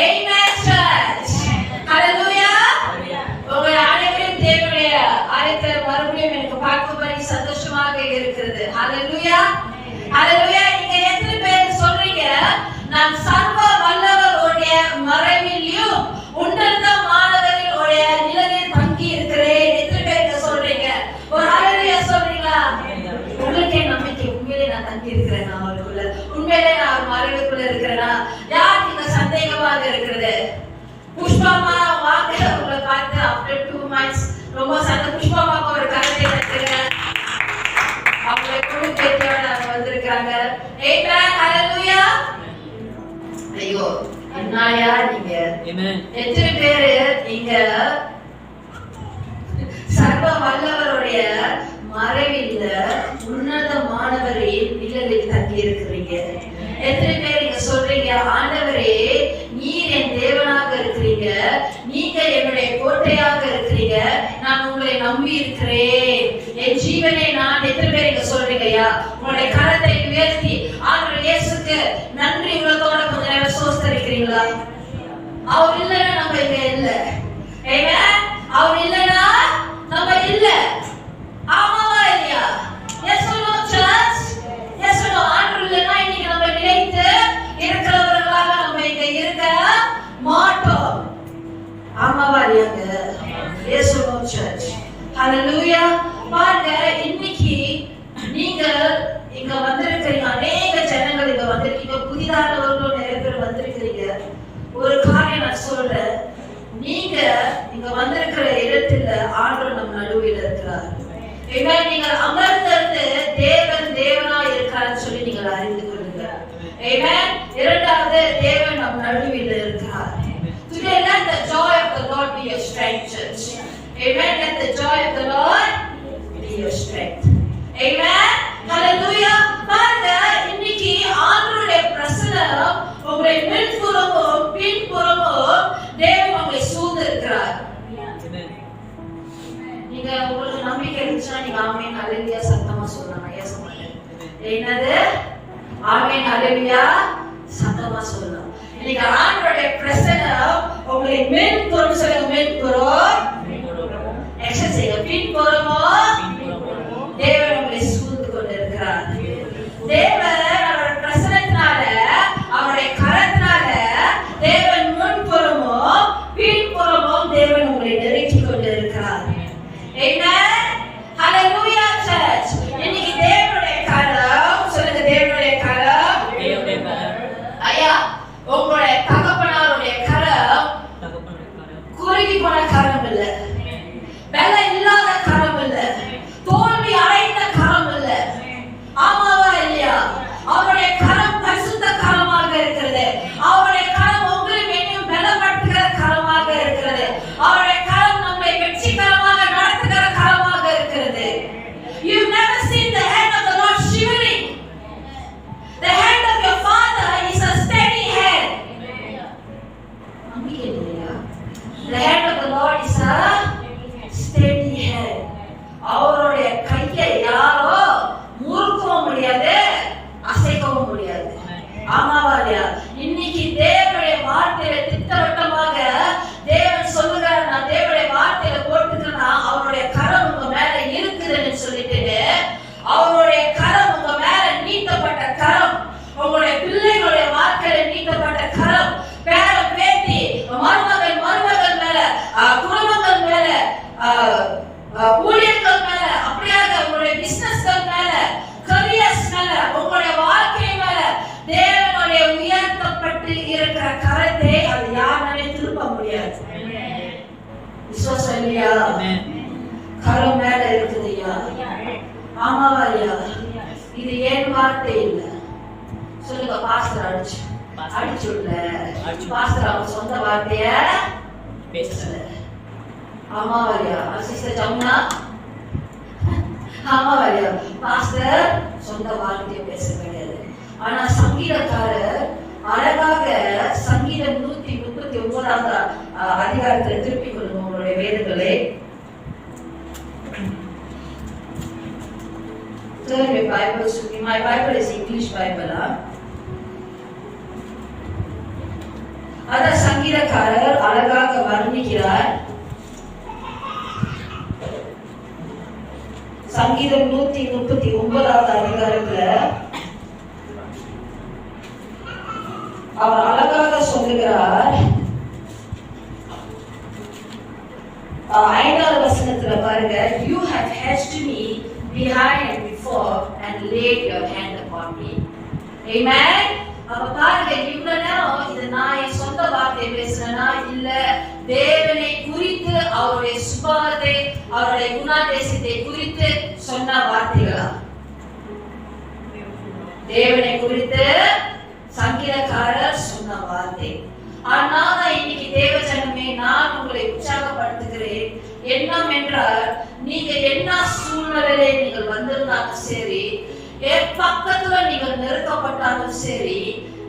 Amen church. Hallelujah. உங்கள் அனைவரையும் தேவனுடைய ஆலயத்தில் மறுபடியும் எனக்கு பார்க்கும்படி சந்தோஷமாக இருக்கிறது. Hallelujah. Hallelujah. நீங்க எத்தனை பேர் சொல்றீங்க நான் சர்வ வல்லவருடைய மறைவிலும் உன்னதமானவருடைய நிழலில் தங்கி இருக்கிறேன்? எத்தனை பேர் சொல்றீங்க? ஒரு ஹalleluya சொல்றீங்களா? உங்களுக்கே நம்பிக்கை, உண்மையிலே நான் தங்கி இருக்கிறேன், அவருக்குள்ள உண்மையிலே நான் அவர் மறைவுக்குள்ள இருக்கிறேனா? யார் நீங்க சந்தேகமாக இருக்கிறது? புஷ்பமா வாங்க உங்களை பார்த்து after 2 months ரொம்ப புஷ்பமாக ஒரு கருத்தை தட்டுங்க. அவங்களை குடும்பத்தோட வந்திருக்காங்க. Amen. Hallelujah. ஐயோ என்னையா நீங்க எத்தனை பேரு நீங்க சர்வ வல்லவருடைய மறைவில் உன்னதமானவரின் நிழலில் தங்கி இருக்கிறீங்க? எத்தனை பேர் நீங்க சொல்றீங்க ஆண்டவரே நீர் என் தேவனாக இருக்கிறீங்க, நீங்க என்னுடைய கோட்டையாக இருக்கிறீங்க, நான் உங்களை நம்பி இருக்கிறேன், என் ஜீவனை நான்? எத்தனை பேர் நீங்க சொல்றீங்க? ஐயா உங்களுடைய கரத்தை உயர்த்தி ஆண்டவர் இயேசுக்கு நன்றி உள்ளத்தோட கொஞ்ச நேரம் சோஸ்தரிக்கிறீங்களா? அவர் இல்லைன்னா நம்ம இங்க இல்ல. ஆமென். அவர் இல்லைன்னா நம்ம இல்ல. ஆமாவா இல்லையா? Yes or no church? Yes or no? ஆண்டவர் இல்லைன்னா இன்னைக்கு நம்ம நிலைத்து இருக்கிறவர்களாக நம்ம இங்க இருக்க மாட்டோம். ஆமாவா இல்லையாங்க? Yes or no church? Hallelujah. பாருங்க, இன்னைக்கு நீங்க இங்க வந்திருக்கிறீங்க, அநேக ஜனங்கள் இங்க வந்திருக்கீங்க, புதிதானவர்களும் நிறைய பேர் வந்திருக்கிறீங்க. ஒரு காரியம் நான் சொல்றேன், நீங்க இங்க வந்திருக்கிற இடத்துல ஆண்டவர் நம் நடுவில் இருக்கிறார். நீங்க அமர்ந்திருந்து தேவன் தேவனா இருக்கிறான்னு சொல்லி நீங்கள் அறிந்து கொள்ளுங்க. இரண்டாவது, தேவன் நம் நடுவில் இருக்கிறார். Today let the joy of the Lord be your strength, church. Amen. Let the joy of the Lord be your strength. Amen. Hallelujah. பாருங்க, இன்னைக்கு ஆண்டவருடைய பிரசன்னம் உங்களை முன்புறமும் பின்புறமும் தேவன் உங்களை சூழ்ந்து இருக்கிறார். நீங்க உங்களுக்கு நம்பிக்கை இருந்துச்சுன்னா நீங்க ஆமென் ஹalleluya சத்தமா சொல்லலாம். ஐயா சொல்லுங்க. என்னது? ஆமென் ஹalleluya சத்தமா சொல்லலாம். இன்னைக்கு ஆண்டவருடைய பிரசன்னம் உங்களை முன்புறம் சொல்லுங்க, முன்புறம் எக்ஸஸ் செய்யுங்க, பின்புறமும் தேவன் உங்களை சூழ்ந்து கொண்டிருக்கிறார். தேவன் அவருடைய பிரசன்னத்தினால அவருடைய கரத்தினால தேவன் முன்புறமும் பின்புறமும் தேவன் உங்களை நெருக்கி கொண்டிருக்கிறார். Amen. Hallelujah church. இன்னைக்கு தேவனுடைய கரம் சொல்லுங்க, தேவனுடைய கரம். ஐயா உங்களுடைய தகப்பனாருடைய கரம் குறுகி போன கரம் இல்ல, பல இல்லாத கரம் இல்ல, தோல்வி அடைந்த கரம் இல்ல. ஆமாவா இல்லையா? அவருடைய கரம் பரிசுத்த கரமாக இருக்கிறது. அவருடைய கரம் உங்களை இன்னும் பலப்படுத்துகிற கரமாக இருக்கிறது. அவருடைய கரம் நம்மை வெற்றிகரமாக நடத்துகிற கரமாக இருக்கிறது. You've never seen the hand of the Lord shivering. The hand of your father is a steady hand. நம்பிக்கை இல்லையா? The hand of the Lord is a steady hand. அவருடைய கையை யாரோ முறுக்கவும் முடியாது, அசைக்கவும் முடியாது. ஆமாவா இல்லையா? இன்னைக்கு தேவனுடைய வார்த்தையில திட்டவட்டமாக தேவன் சொல்லுகிறார், நான் தேவனுடைய வார்த்தையில போட்டுக்கிறேன்னா அவருடைய கரம் உங்க மேல இருக்குதுன்னு சொல்லிட்டு அவருடைய கரம் உங்க மேல நீட்டப்பட்ட கரம், உங்களுடைய பிள்ளைகளுடைய வாழ்க்கையில நீட்டப்பட்ட கரம், பேர பேத்தி மருமகன் மருமகள் மேல, குடும்பங்கள் மேல, ஊழியர்கள் மேல, அப்படியாக உங்களுடைய பிசினஸ்கள் மேல, கரியர்ஸ் மேல, உங்களுடைய வாழ்க்கை மேல தேவனுடைய உயர்த்தப்பட்டு இருக்கிற கரத்தை அது யாராலே திருப்ப முடியாது. விசுவாசம் இல்லையா? கரம் மேல இருக்குது ஐயா. ஆமாவா இல்லையா? இது ஏன் வார்த்தை இல்ல. சொல்லுங்க, பாஸ்டர் அடிச்சு விடல, பாஸ்டர் அவங்க சொந்த வார்த்தைய பேசல. ஆமாவா இல்லையா? சிஸ்டர் ஜமுனா ஆமாவா இல்லையா? பாஸ்டர் சொந்த வார்த்தையை பேச கிடையாது. ஆனா சங்கீதக்காரர் அழகாக சங்கீதம் 139 அதிகாரத்துல திருப்பிக் கொள்ளுங்க உங்களுடைய வேதங்களை. Turn your Bibles to me. My Bible is English Bible. அதான் சங்கீதக்காரர் அழகாக வர்ணிக்கிறார். சங்கீதம் 139வது அதிகாரத்துல அவர் அழகாக சொல்லுகிறார். 5வது வசனத்துல பாருங்க, you have hedged me behind and before and laid your hand upon me. Amen. அப்ப பாருங்க, இவ்வளவு நேரம் இது நான் என் சொந்த வார்த்தை பேசுறேன்னா இல்ல தேவனை குறித்து அவருடைய சுபாவத்தை அவருடைய குணாதிசயத்தை குறித்து சொன்ன வார்த்தைகளா? தேவனை குறித்து சங்கீதக்காரர் சொன்ன வார்த்தை. ஆனால் இன்னைக்கு தேவ ஜனமே, நான் உங்களை உற்சாகப்படுத்துகிறேன். என்னவென்றால், நீங்க என்ன சூழ்நிலையில நீங்கள் வந்திருந்தாலும் சரி, பக்கத்துல நீங்கள் நெருக்கப்பட்டாலும் சரி,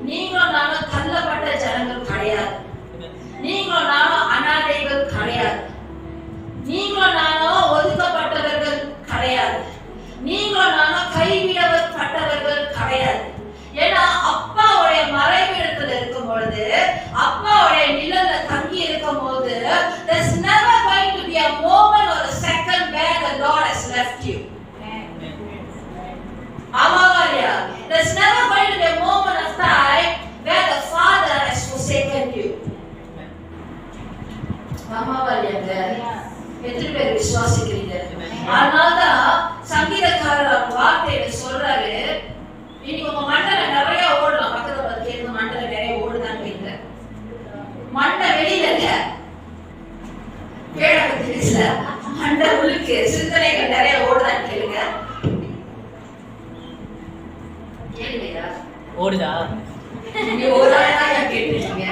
நீங்களும் நானும் தள்ளப்பட்ட ஜனங்கள் கிடையாது. நீங்களும் நானும் அனாதைகள் கிடையாது. நீங்களும் நானும் ஒதுக்கப்பட்டவர்கள் கிடையாது. நீங்களும் நானும் கைவிடப்பட்டவர்கள் கிடையாது. ஏன்னா அப்பாவுடைய மறைவிடத்துல இருக்கும் பொழுது, அப்பாவுடைய நிழல்ல தங்கி இருக்கும் போது, there's never going to be a moment or a second where the Lord has left you. Amavaliya, there's never going to be a moment of time where the Father has forsaken you. Amavaliya, எத்தனை பேர் விசுவாசிக்கிறீங்க? அதனால்தான் சங்கீதக்காரர் வார்த்தையில சொல்றாரு, இன்னைக்கு உங்க மண்டல நிறைய ஓடலாம். பக்கத்துல பார்த்து கேட்க, மண்டல நிறைய ஓடுதான் கேட்க. மண்டை வெளியில இல்ல, கேட்கல, மண்டை உள்ளுக்கு சிந்தனைகள் நிறைய ஓடுதான் கேளுங்க. கேளுங்கயா, ஓடுதா? நீ ஓடாதா கேட்டுருக்கீங்க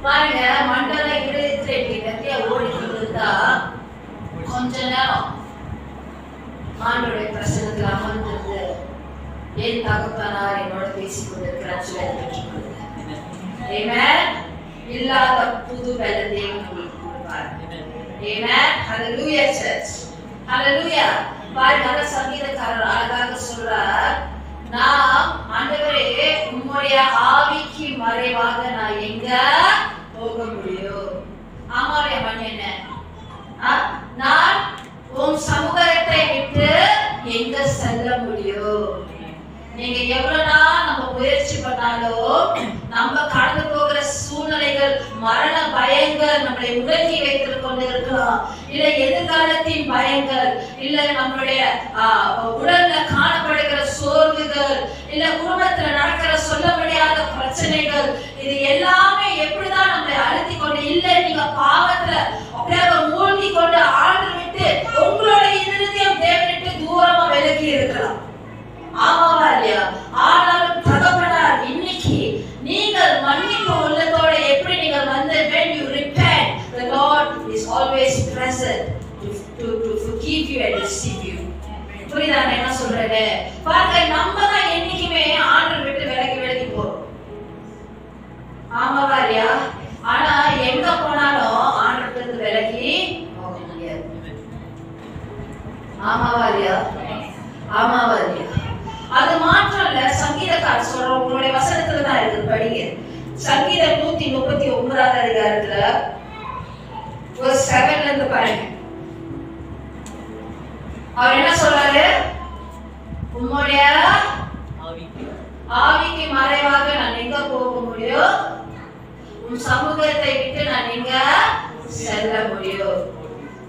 பாருங்க. மண்டல நிறைய ஓடிட்டு இருந்தா கொஞ்ச நேரம் ஆண்டவருடைய பிரசன்னத்தில் அமர்ந்திருந்து, என் தகப்பனார் என்னோட பேசிக் கொண்டிருக்கிறார் சொல்லி பெற்றுக்கொள்ளுங்க. ஆமென். இல்லாத புது பலத்தை உங்களுக்கு கொடுப்பார். ஆமென். ஹalleluya சர்ச். ஹalleluya. பாருங்க, சங்கீதக்காரர் அழகாக சொல்றார், நான் ஆண்டவரே உம்முடைய ஆவிக்கு மறைவாக நான் எங்க போக முடியும்? ஆமாவே மன்னன், நான் உன் சமூகத்தை விட்டு எங்க செல்ல முடியும்? நீங்க எவ்வளவுதான் நம்ம முயற்சி பண்ணாலும், நம்ம கடந்து போகிற சூழ்நிலைகள், மரண பயங்கள் நம்மளை உடக்கி வைத்துக் கொண்டு இருக்கலாம். இல்ல எதிர்காலத்தின் பயங்கள், இல்ல நம்மளுடைய உடல்ல காணப்படுகிற சோர்வுகள், இல்ல குடும்பத்துல நடக்கிற சொல்ல முடியாத பிரச்சனைகள், இது எல்லாமே எப்படிதான் நம்மளை அழுத்தி கொண்டு, இல்ல நீங்க பாவத்துல அப்படியே மூழ்கி கொண்டு ஆண்டு விட்டு உங்களுடைய இருதயம் தேவனுக்கு தூரமா விலகி இருக்கலாம். ஆமாவா இல்லையா? ஆனாலும் தகப்பனார் இன்னைக்கு நீங்கள் மன்னிப்பு உள்ளத்தோட எப்படி நீங்கள் வந்து, when you repent, the Lord is always present to forgive you and receive you. புரியுதா நான் என்ன சொல்றேன்னு? பாருங்க, நம்ம தான் என்னைக்குமே ஆண்டவர் விட்டு விலகி போறோம். ஆமாவா இல்லையா? ஆனா எங்க போனாலும் ஆண்டவருக்கு விலகி போக முடியாது. ஆமாவா இல்லையா? ஆமாவா இல்லையா? அது மாற்றம் இல்ல. சங்கீதக்காரர் சொல்ற, உங்களுடைய வசனத்துல தான் இருக்கு, படிங்க. சங்கீதம் 139வது அதிகாரத்துல verse 7ல இருந்து பாருங்க. அவர் என்ன சொல்றாரு? உம்முடைய ஆவிக்கு மறைவாக நான் எங்க போக முடியும்? உன் சமூகத்தை விட்டு நான் எங்க செல்ல முடியும்?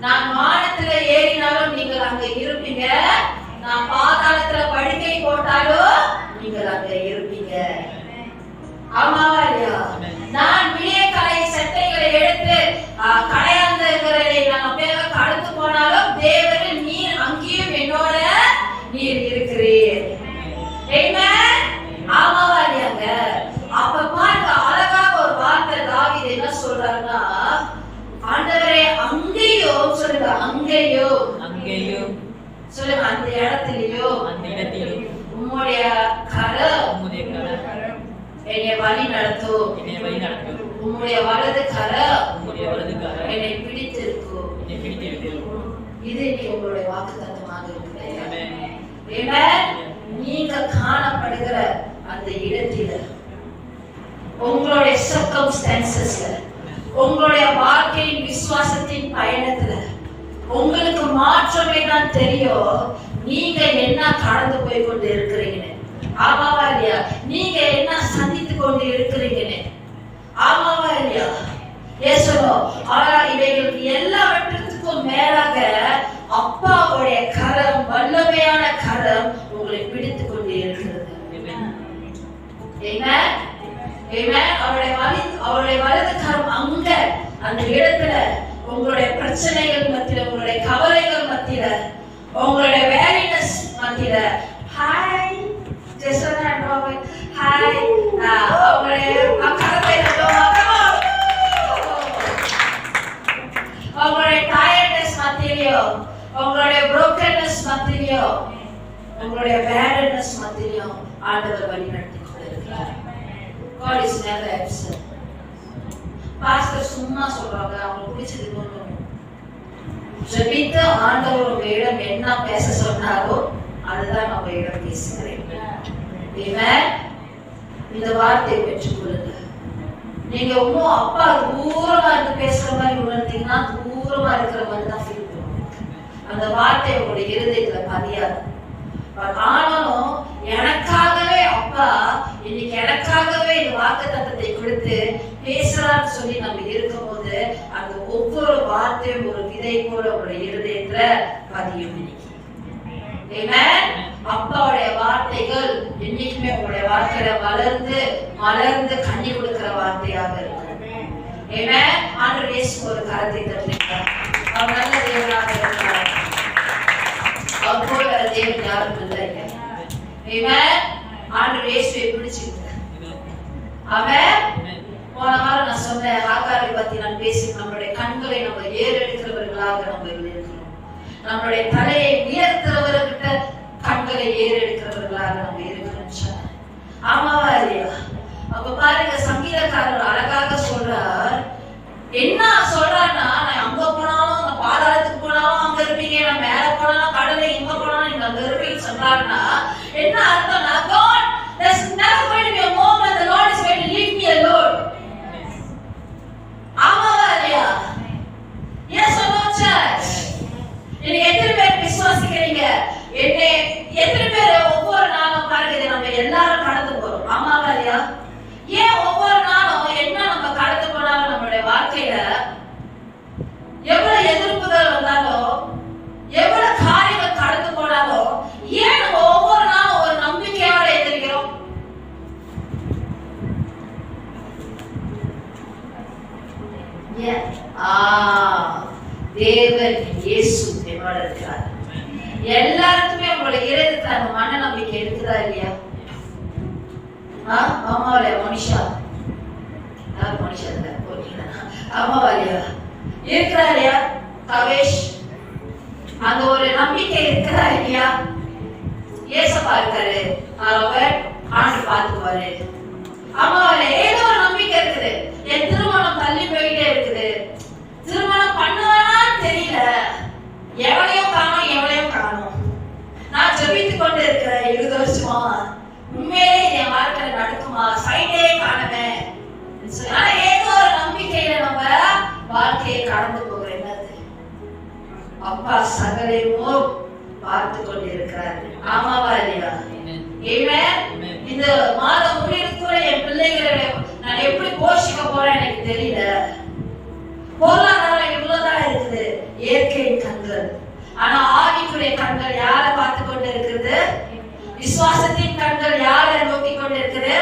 நான் வானத்துல ஏறினாலும் நீங்கள் அங்க இருப்பீங்க, நான் பாதாளத்துல படுக்கை போட்டாலும் நீங்கள் அங்க இருப்பீங்க. ஆமாவா இல்லையா? நான் விடிய கலை சட்டைகளை எடுத்து கடையாந்தங்களை நான் அப்படியே கடந்து போனாலும் தேவரில் நீர் அங்கேயும் என்னோட நீர் இருக்கிறீர். ஆமென். ஆமாவா இல்லையாங்க? அப்ப பாருங்க, அழகாக ஒரு வார்த்தை தாவீது என்ன சொல்றாருன்னா, ஆண்டவரே அங்கேயும் சொல்லுங்க, அங்கேயும் அங்கேயும் சொல்லுங்க, அந்த இடத்திலேயோ உம்முடைய கரம் என்னை வழி நடத்தும், உம்முடைய வலது கரம் என்னை பிடித்திருக்கும். இது உங்களுடைய வாக்குத்தத்தமாக இருக்கிறது. நீங்க காணப்படுகிற அந்த இடத்தில உங்களுடைய சர்க்கம்ஸ்டான்சஸ்ல, உங்களுடைய வாழ்க்கையின் விசுவாசத்தின் பயணத்துல உங்களுக்கு மாற்றமே தான் தெரியும். நீங்க என்ன கடந்து போய் கொண்டு இருக்கிறீங்கன்னு. ஆமாவா இல்லையா? நீங்க என்ன சந்தித்து கொண்டு இருக்கிறீங்கன்னு. ஆமாவா இல்லையா? ஏசோ ஆனா இவைகளுக்கு எல்லாவற்றுக்கும் மேலாக அப்பாவுடைய கரம், வல்லமையான கரம் உங்களை பிடித்து கொண்டு இருக்கிறது. அவருடைய வலது கரம் அங்க அந்த இடத்துல உங்களுடைய பிரச்சனைகள் மத்தியில, உங்களுடைய கவலைகள் மத்தியில, உங்களுடைய வேலைனஸ் மத்தியில, ஹாய் ஜெசனா டாபிக், ஹாய் அவங்களுடைய கரத்தை உங்களுடைய டயர்ட்னஸ் மத்தியிலோ, உங்களுடைய புரோக்கன்னஸ் மத்தியிலோ, உங்களுடைய பேடனஸ் மத்தியிலோ ஆண்டவர் வழிநடத்தி கொண்டிருக்கிறார். God is never absent. Pastor சும்மா சொல்றாங்க, அவங்களுக்கு பிடிச்சது கொண்டு ஜெபித்து ஆண்டவர் உங்களிடம் என்ன பேச சொன்னாரோ அதுதான் நம்ம இடம் பேசுகிறேன். இந்த வார்த்தையை பெற்றுக்கொள்ளுங்க. நீங்க இன்னும் அப்பா தூரமா இருந்து பேசுற மாதிரி உணர்ந்தீங்கன்னா தூரமா இருக்கிற மாதிரி தான் ஃபீல் பண்ணுவோம். அந்த வார்த்தை உங்களுடைய இருதயத்துல பதியாது. ஆனாலும் எனக்காகவே அப்பா இன்னைக்கு எனக்காகவே இந்த வாக்குத்தத்தத்தை கொடுத்து பேசுறான்னு சொல்லி நம்ம இருக்கும் போது அந்த ஒவ்வொரு வார்த்தையும் ஒரு விதை போல உங்களுடைய இருதயத்துல பதியும். அப்பாவுடைய வார்த்தைகள் என்னைக்குமே உங்களுடைய வாழ்க்கையில வளர்ந்து மலர்ந்து கண்ணி கொடுக்கிற வார்த்தையாக இருக்கும். ஆண்டவர் இயேசு ஒரு கரத்தை தட்டினார். அவர் நல்ல தேவனாக இருக்கிறார். அவர் போல தேவன் யாரும் இல்லை. ஆண்டவர் இயேசுவை பிடிச்சிருக்கிறார். அவன் போன வாரம் நான் சொன்ன ஆகாரை பத்தி நான் பேசி, நம்மளுடைய கண்களை நம்ம ஏறெடுக்கிறவர்களாக நம்ம இருக்கிறோம். நம்மளுடைய தலையை உயர்த்துறவர்கிட்ட கண்களை ஏறெடுக்கிறவர்களாக நம்ம இருக்கிறோம். ஆமாவா இல்லையா? அப்ப பாருங்க, சங்கீதக்காரர் அழகாக சொல்றார். என்ன சொல்றாருன்னா, நான் அங்க போனாலும், நான் பாதாளத்துக்கு போனாலும் அங்க இருப்பீங்க, நான் மேல போனாலும் கடலை, இங்க போனாலும் நீங்க அங்க இருப்பீங்கன்னு சொல்றாருன்னா என்ன அர்த்தம்னா, God, there's never going to be a moment the Lord is going to leave me alone. ஆமாவா இல்லையா? Yes or no, church? நீங்க எத்தனை பேர் விசுவாசிக்கிறீங்க? எத்தனை பேர் ஒவ்வொரு நாளும் பாருங்க, நம்ம எல்லாரும் கடந்து போறோம். ஆமாவா இல்லையா? ஏன் ஒவ்வொரு நாளும் என்ன நம்ம கடந்து போனாலும் நம்மளுடைய வாழ்க்கையில எவ்வளவு எதிர்ப்புகள் வந்தாலும், எவ்வளவு காரியங்கள் கடந்து போனாலும், ஏன் நம்ம ஒவ்வொரு நாளும் ஒரு நம்பிக்கையோட எதிர்க்கிறோம்? தேவன் இயேசு என்னோட இருக்கிறார். எல்லாருக்குமே உங்களுடைய இருதயத்துல அந்த மன நம்பிக்கை இருக்குதா இல்லையா? ஆமாவா மனுஷா? மனுஷா ஆமாவா இல்லையா? இருக்கிறா இல்லையா? கவேஷ், அந்த ஒரு நம்பிக்கை இருக்கிறா இல்லையா? ஏசப்பா இருக்காரு, அவர் ஆண்டு பார்த்துக்குவாரு. ஆமாவா இல்லையா? ஏதோ ஒரு நம்பிக்கை இருக்குது. என் திருமணம் தள்ளி போயிட்டே இருக்குது, திருமணம் பண்ணுவானான்னு தெரியல, எவளையும் காணும். நான் ஜெபித்து கொண்டு இருக்கிறேன் 20 வருஷமா, உண்மையிலே என் வாழ்க்கையில நடக்குமா, சைடே காணவே. ஆனா ஏதோ ஒரு நம்பிக்கையில நம்ம வாழ்க்கையை கடந்து போகிறோம். என்னது? அப்பா சகலையுமோ பார்த்து கொண்டு இருக்கிறாரு. ஆமாவா இல்லையா? இந்த மாதம் முடிவுக்குள்ள என் பிள்ளைகளை நான் எப்படி போஷிக்க போறேன் எனக்கு தெரியல. பொருளாதாரம் இவ்வளவுதான் இருக்குது, இயற்கையின் கண்கள். ஆனா ஆவிக்குரிய கண்கள் யாரை பார்த்து கொண்டு இருக்கிறது? விசுவாசத்தின் கண்கள் யாரை நோக்கி கொண்டு இருக்குது?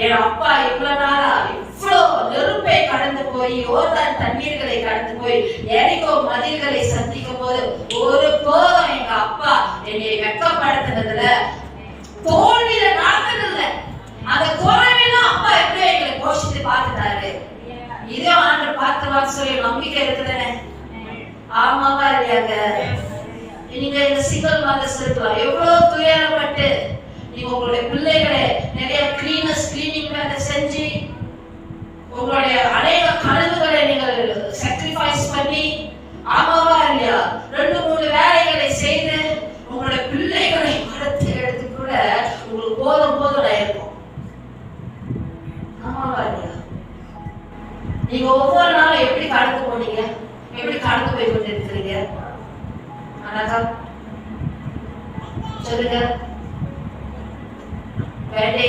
என் அப்பா இவ்வளவு நாளா இவ்வளவு நெருப்பை கடந்து போய், யோர்தான் தண்ணீர்களை கடந்து போய், எரிகோ மதில்களை சந்திக்கும் போது ஒரு போதும் எங்க அப்பா என்னை வெட்கப்படுத்தினதுல, தோல்வியில நடந்ததில்ல. அந்த தோல்வியெல்லாம் அப்பா எப்படி எங்களை போஷித்து பார்த்துட்டாரு. இதே ஆண்டு பார்த்துவான்னு சொல்லி நம்பிக்கை இருக்குதானே? ஆமாவா இல்லையாங்க? நீங்க இந்த சிங்கிள் மதர்ஸ் இருக்கலாம், எவ்வளவு துயரப்பட்டு நீங்க உங்களுடைய பிள்ளைகளை நிறைய கிளீனிங் வேலை செஞ்சு, உங்களுடைய அநேக கனவுகளை நீங்கள் சாக்ரிஃபைஸ் பண்ணி, ஆமாவா இல்லையா, 2-3 வேலைகளை செய்து உங்களுடைய பிள்ளைகளை வளர்த்து எடுத்து கூட உங்களுக்கு போதும் இருக்கும். நீங்க ஒவ்வொரு நாளும் எப்படி கடந்து போனீங்க? எப்படி கடந்து போய் கொண்டு இருக்கிறீங்க? அனகா சொல்லுங்க. வேண்டே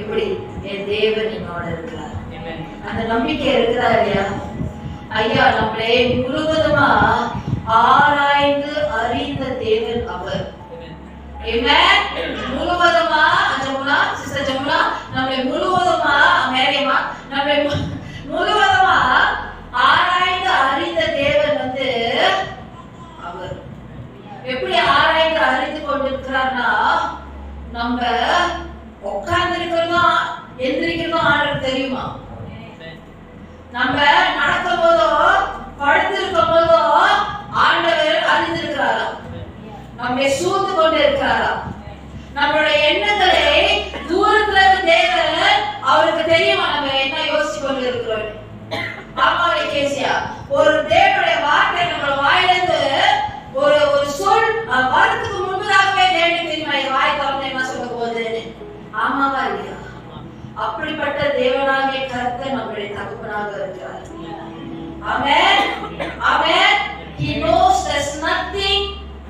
எப்படி? என் தேவன் என்னோட இருக்கிறார். அந்த நம்பிக்கை இருக்குதா இல்லையா? ஐயா நம்மளே முழுவதுமா ஆராய்ந்து அறிந்த தேவன் அவர். முழுவதுமா ஜமுனா, சிஸ்டர் ஜமுனா, நம்மளை முழுவதுமா மேரியமா, நம்மளை முழுவதுமா ஆராய்ந்து அறிந்த தேவன் வந்து அவர். எப்படி ஆராய்ந்து அறிந்து கொண்டிருக்கிறார்னா, நம்ம உட்கார்ந்து இருக்கிறதும் எந்திரிக்கிறதும் ஆண்டவருக்கு தெரியுமா? நம்ம நடக்கும் போதோ படுத்திருக்கும் போதோ ஆண்டவர் அறிந்திருக்கிறாரா? நம்மை சூழ்ந்து கொண்டு இருக்கிறாரா? நம்மளுடைய எண்ணங்களை தூரத்துல இருந்து தேவன் அவருக்கு தெரியுமா நம்ம என்ன யோசிச்சு கொண்டு இருக்கிறோம்? ஆமாவே கேசியா, ஒரு தேவனுடைய வார்த்தை நம்ம வாயிலிருந்து ஒரு சொல் வரதுக்கு முன்பதாகவே தேவனுக்கு தெரியுமா இது வாய் திறந்து என்ன சொல்ல போகுதுன்னு? ஆமாவா இல்லையா? அப்படிப்பட்ட தேவனாகிய கர்த்தர் நம்முடைய தகப்பனாக இருக்கிறார். ஆமென், ஆமென். He knows there's nothing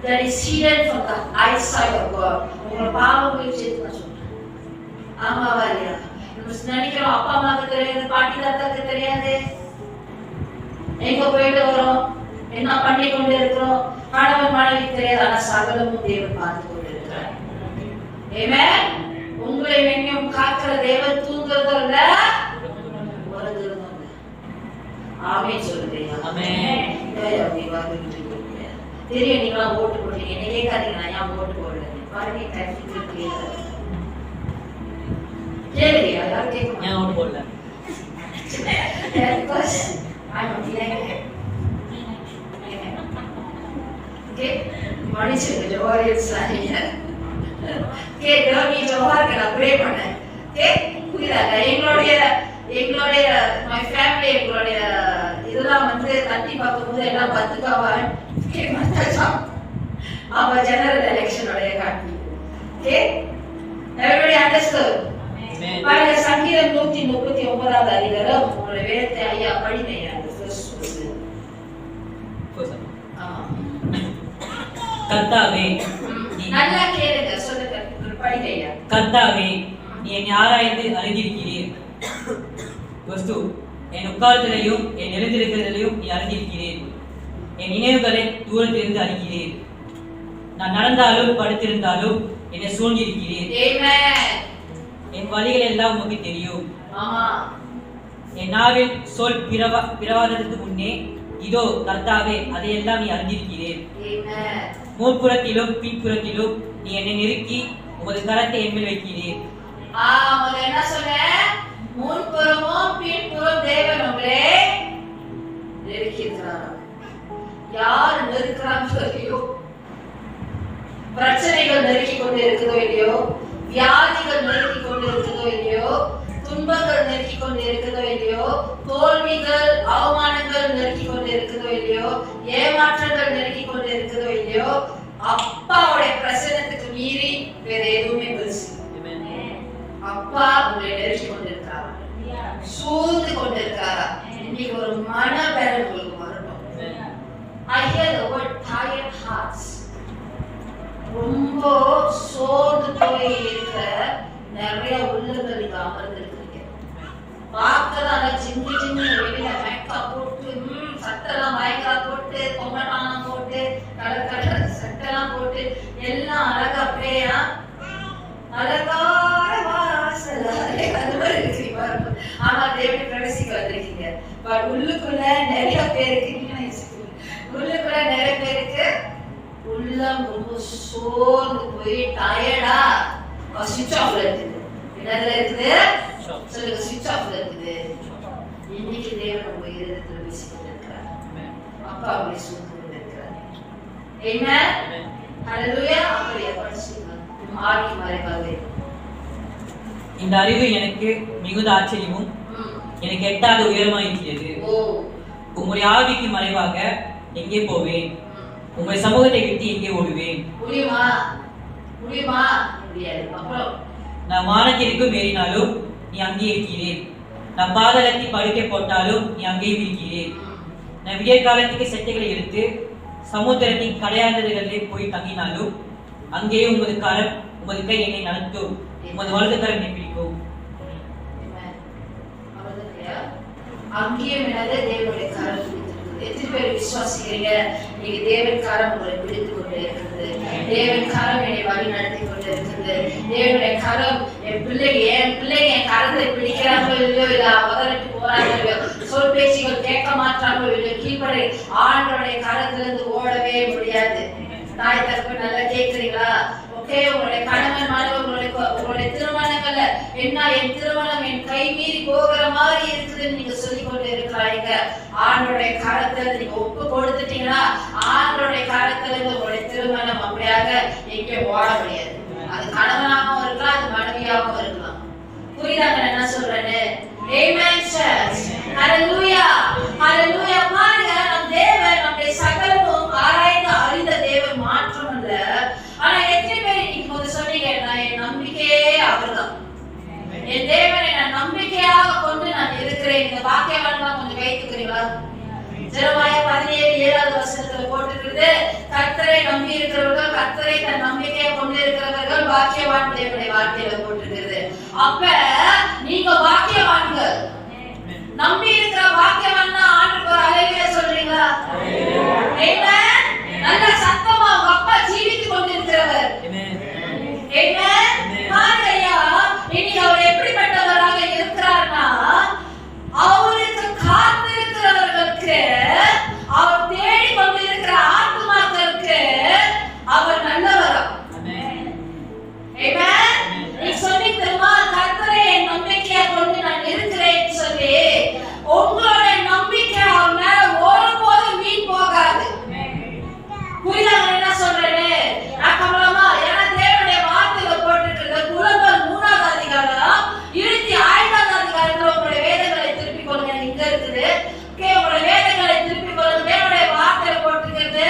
that is hidden from the eyesight of God. உங்க பாவங்கள் சேர்த்து சொல்றேன். ஆமாவா இல்லையா? நம்ம நினைக்கிறோம் அப்பா அம்மாவுக்கு தெரியாது, பாட்டி தாத்தாக்கு தெரியாது, எங்க போயிட்டு வரோம், என்ன பண்ணி கொண்டு இருக்கிறோம், கணவன் மனைவிக்கு தெரியாது. ஆனா சகலமும் தேவன் பார்த்து கொண்டு இருக்கிறார். ஆமென். உங்களை எங்கேயும் காக்கிற தேவன் தூங்குறதும் இல்ல, உறங்குறதும் இல்ல. ஆமென் சொல்லுங்க. ஆமென். தெரியும் நீங்களா ஓட்டு போட்டீங்க, என்ன கேட்காதீங்க நான் ஏன் ஓட்டு போடுறேன். பாருங்க கேளுங்க, யாரும் கேட்க ஏன் ஓட்டு போடல. மனுஷங்க ஜோஹார் சாரிங்க. நீ ஜோஹாருக்கு நான் ப்ரே பண்ணேன். புரியுதா? எங்களுடைய மை ஃபேமிலி எங்களுடைய இதெல்லாம் வந்து தட்டி பார்க்கும்போது எல்லாம் 10க்காவா அப்ப ஜெனரல் எலெக்ஷனோட காட்டி. everybody understood? பாருங்க சங்கீதம் 139வது அதிகாரம் உங்களுடைய வேதத்தை ஐயா படிங்க. அந்த ஃபர்ஸ்ட் கர்த்தாவே, நல்லா கேளுங்க, சொல்லுங்க, படிங்க ஐயா. கர்த்தாவே, நீ என்னை ஆராய்ந்து அறிந்திருக்கிறீர். வஸ்து என் உட்காரத்திலையும் என் எழுந்திருக்கிறதிலையும் நீ அறிந்திருக்கிறீர். என் நினைவுகளை தூரத்திலிருந்து அறிகிறீர். நான் நடந்தாலும் படுத்திருந்தாலும் என்னை சூழ்ந்திருக்கிறீர். என் வழிகள் எல்லாம் உனக்கு தெரியும். என் நாவில் சொல் பிறவாததற்கு முன்னே இதோ கர்த்தாவே அதையெல்லாம் நீ அறிந்திருக்கிறீர். முன்புறத்திலும் பின்புறத்திலும் நீ என்னை நெருக்கி உமது கரத்தை என்மேல் வைக்கிறீர். என்ன சொன்ன? முன்புறமும் பின்புறம் தேவன் உங்களே நெருக்கிறார். யார் நெருக்கிறான்னு சொல்லியோ, பிரச்சனைகள் நெருக்கி கொண்டு இருக்குதோ இல்லையோ, வியாதிகள் நெருக்கி கொண்டு இருக்குதோ இல்லையோ, துன்பங்கள் நெருக்கி கொண்டு இருக்குதோ இல்லையோ, தோல்விகள் அவமானங்கள் நெருக்கி கொண்டு இருக்குதோ இல்லையோ, ஏமாற்றங்கள் நெருக்கி கொண்டு இருக்குதோ இல்லையோ, அப்பாவுடைய பிரசன்னத்துக்கு மீறி வேற எதுவுமே பெருசு. அப்பா உங்களை நெருக்கி கொண்டிருக்காரா, சூழ்ந்து கொண்டிருக்காரா? இன்னைக்கு ஒரு மன பெறல் உங்களுக்கு வரணும். I hear the word tired hearts. ரொம்ப சோர்ந்து போய் இருக்க நிறைய உள்ளங்கள் இங்க அமர்ந்திருக்கீங்க. பார்க்கதான் சின்ன சின்ன வெளியில மேக்கப் போட்டு, சட்டெல்லாம் பயங்கரா போட்டு, பொங்கட்டானம் போட்டு, கலர் கலர் சட்டெல்லாம் போட்டு எல்லாம் அழகா அப்படியா அழகான வாசல் அது மாதிரி இருக்கீங்க. ஆனா தேவன் பிரவேசிக்க வந்திருக்கீங்க. பட் உள்ளுக்குள்ள நிறைய பேருக்கு உள்ளுக்குள்ள நிறைய பேருக்கு உள்ளம் ரொம்ப சோர்ந்து போய் டயர்டா ஸ்விட்ச் ஆஃப்ல இருக்குது. என்னதுல இருக்குது? சொல்லுங்க, ஸ்விட்ச் ஆஃப்ல இருக்குது. இன்னைக்கு தேவன் உங்க இருதயத்துல பேசிக்கிட்டு இருக்கிறார். அப்பா அவங்களை சூழ்ந்து கொண்டு இருக்கிறார். ஆமென், ஹல்லேலூயா. அப்படியே படிச்சுங்க. ஆடி மறைவாகவே இந்த அறிவு எனக்கு மிகுந்த ஆச்சரியமும் எனக்கு எட்டாத உயரமாயிருக்கிறது. உங்களுடைய ஆவிக்கு மறைவாக எங்கே போவேன்? உங்களுடைய சமூகத்தை விட்டு எங்கே ஓடுவேன்? முடியுமா? முடியாது. அப்புறம் நான் வானத்திற்கும் ஏறினாலும் நீ அங்கே இருக்கிறேன். நான் பாதாளத்தில் படுக்கை போட்டாலும் நீ அங்கேயும் இருக்கிறேன். நான் விடிய காலத்துக்கு செட்டைகளை எடுத்து சமுத்திரத்தின் கடையாந்தர்களிலே போய் தங்கினாலும் அங்கேயும் உமது கரம் உமது கை என்னை நடத்தும், உமது வலது கரம் என்னை பிடிக்கும். அங்கேயும் என்னது தேவனுடைய கரம் பிடித்திருக்குது. எத்தனை பேர் விசுவாசிக்கிறீங்க? நீங்க தேவன் கரம் உங்களை பிடித்து கொண்டு இருக்கிறது. தேவன் கரம் என்னை வழி நடத்தி கொண்டு இருக்கிறது. தேவனுடைய கரம் என் பிள்ளைங்க என் கரத்தை பிடிக்கிறாங்களோ இல்லையோ, இல்ல அவதரிட்டு போறாங்களோ இல்லையோ, சொல் பேச்சுகள் கேட்க மாட்டாங்களோ இல்லையோ, கீழ்படி ஆண்டவருடைய கரத்துல இருந்து ஓடவே முடியாது. தாய் தரப்பு நல்லா கேட்கிறீங்களா? ஓகே, உங்களுடைய கணவன் உங்களுடைய திருமணங்கள்ல என்ன, என் திருமணம் என் கை மீறி போகிற மாதிரி இருக்குதுன்னு நீங்க சொல்லிக் கொண்டு இருக்கிறாங்க. ஆண்டோடைய காலத்துல நீங்க ஒப்பு கொடுத்துட்டீங்கன்னா ஆண்டோடைய காலத்துல உங்களுடைய திருமணம் அப்படியாக எங்கே ஓட முடியாது. அது கணவனாகவும் இருக்கலாம், அது மனைவியாகவும் இருக்கலாம். புரியுதாங்க என்ன சொல்றேன்னு? Amen church. Hallelujah. Hallelujah. பாருங்க, நம் தேவன் நம்முடைய சகலமும் ஆராய்ந்து அறிந்த தேவன் மாற்றம் அல்ல. ஆனா எத்தனை பேர் இன்னைக்கு வந்து சொன்னீங்க, நான் என் நம்பிக்கையே அவர்தான், என் தேவனை நான் நம்பிக்கையாக கொண்டு நான் இருக்கிறேன். இந்த வாக்கியவான்லாம் கொஞ்சம் வைத்துக்கிறீங்களா? ஜெரமாயா 17:7 போட்டிருக்கிறது, கர்த்தரை நம்பி இருக்கிறவர்கள், கர்த்தரை தன் நம்பிக்கையை கொண்டு இருக்கிறவர்கள் வாக்கியவான் தேவனுடைய வார்த்தையில போட்டிருக்கிறது. அப்ப நீங்க வாக்கியவான்கள், நம்பி இருக்கிற வாக்கியவான் ஆண்டுக்கு ஒரு அலையில சொல்றீங்களா? நல்ல சத்தமா உங்க அப்பா ஜீவித்து கொண்டிருக்கிறவர். இன்னைக்கு அவர் எப்படிப்பட்டவராக இருக்கிறார்னா, அவருக்கு காத்திருக்கிறவர்களுக்கு, அவர் தேடி கொண்டிருக்கிற ஆத்மாக்களுக்கு அவர் நல்லவரா? நீ சொல்லி தெரியுமா, கர்த்தரை என் நம்பிக்கையை கொண்டு நான் இருக்கிறேன் சொல்லி உங்களுடைய நம்பிக்கை அவர் மேல ஒருபோதும் வீண் போகாது. புரியுதாங்க என்ன சொல்றேன்னு? நான் கமலமா ஏன்னா தேவனுடைய வார்த்தையில போட்டிருக்கிறது குலங்கள் 3ஆவது அதிகாரம் 25வது அதிகாரத்துல உங்களுடைய வேதங்களை திருப்பிக் கொள்ளுங்க. இங்க இருக்குது, உங்களுடைய வேதங்களை திருப்பிக் கொள்ளுங்க. தேவனுடைய வார்த்தையில போட்டிருக்கிறது,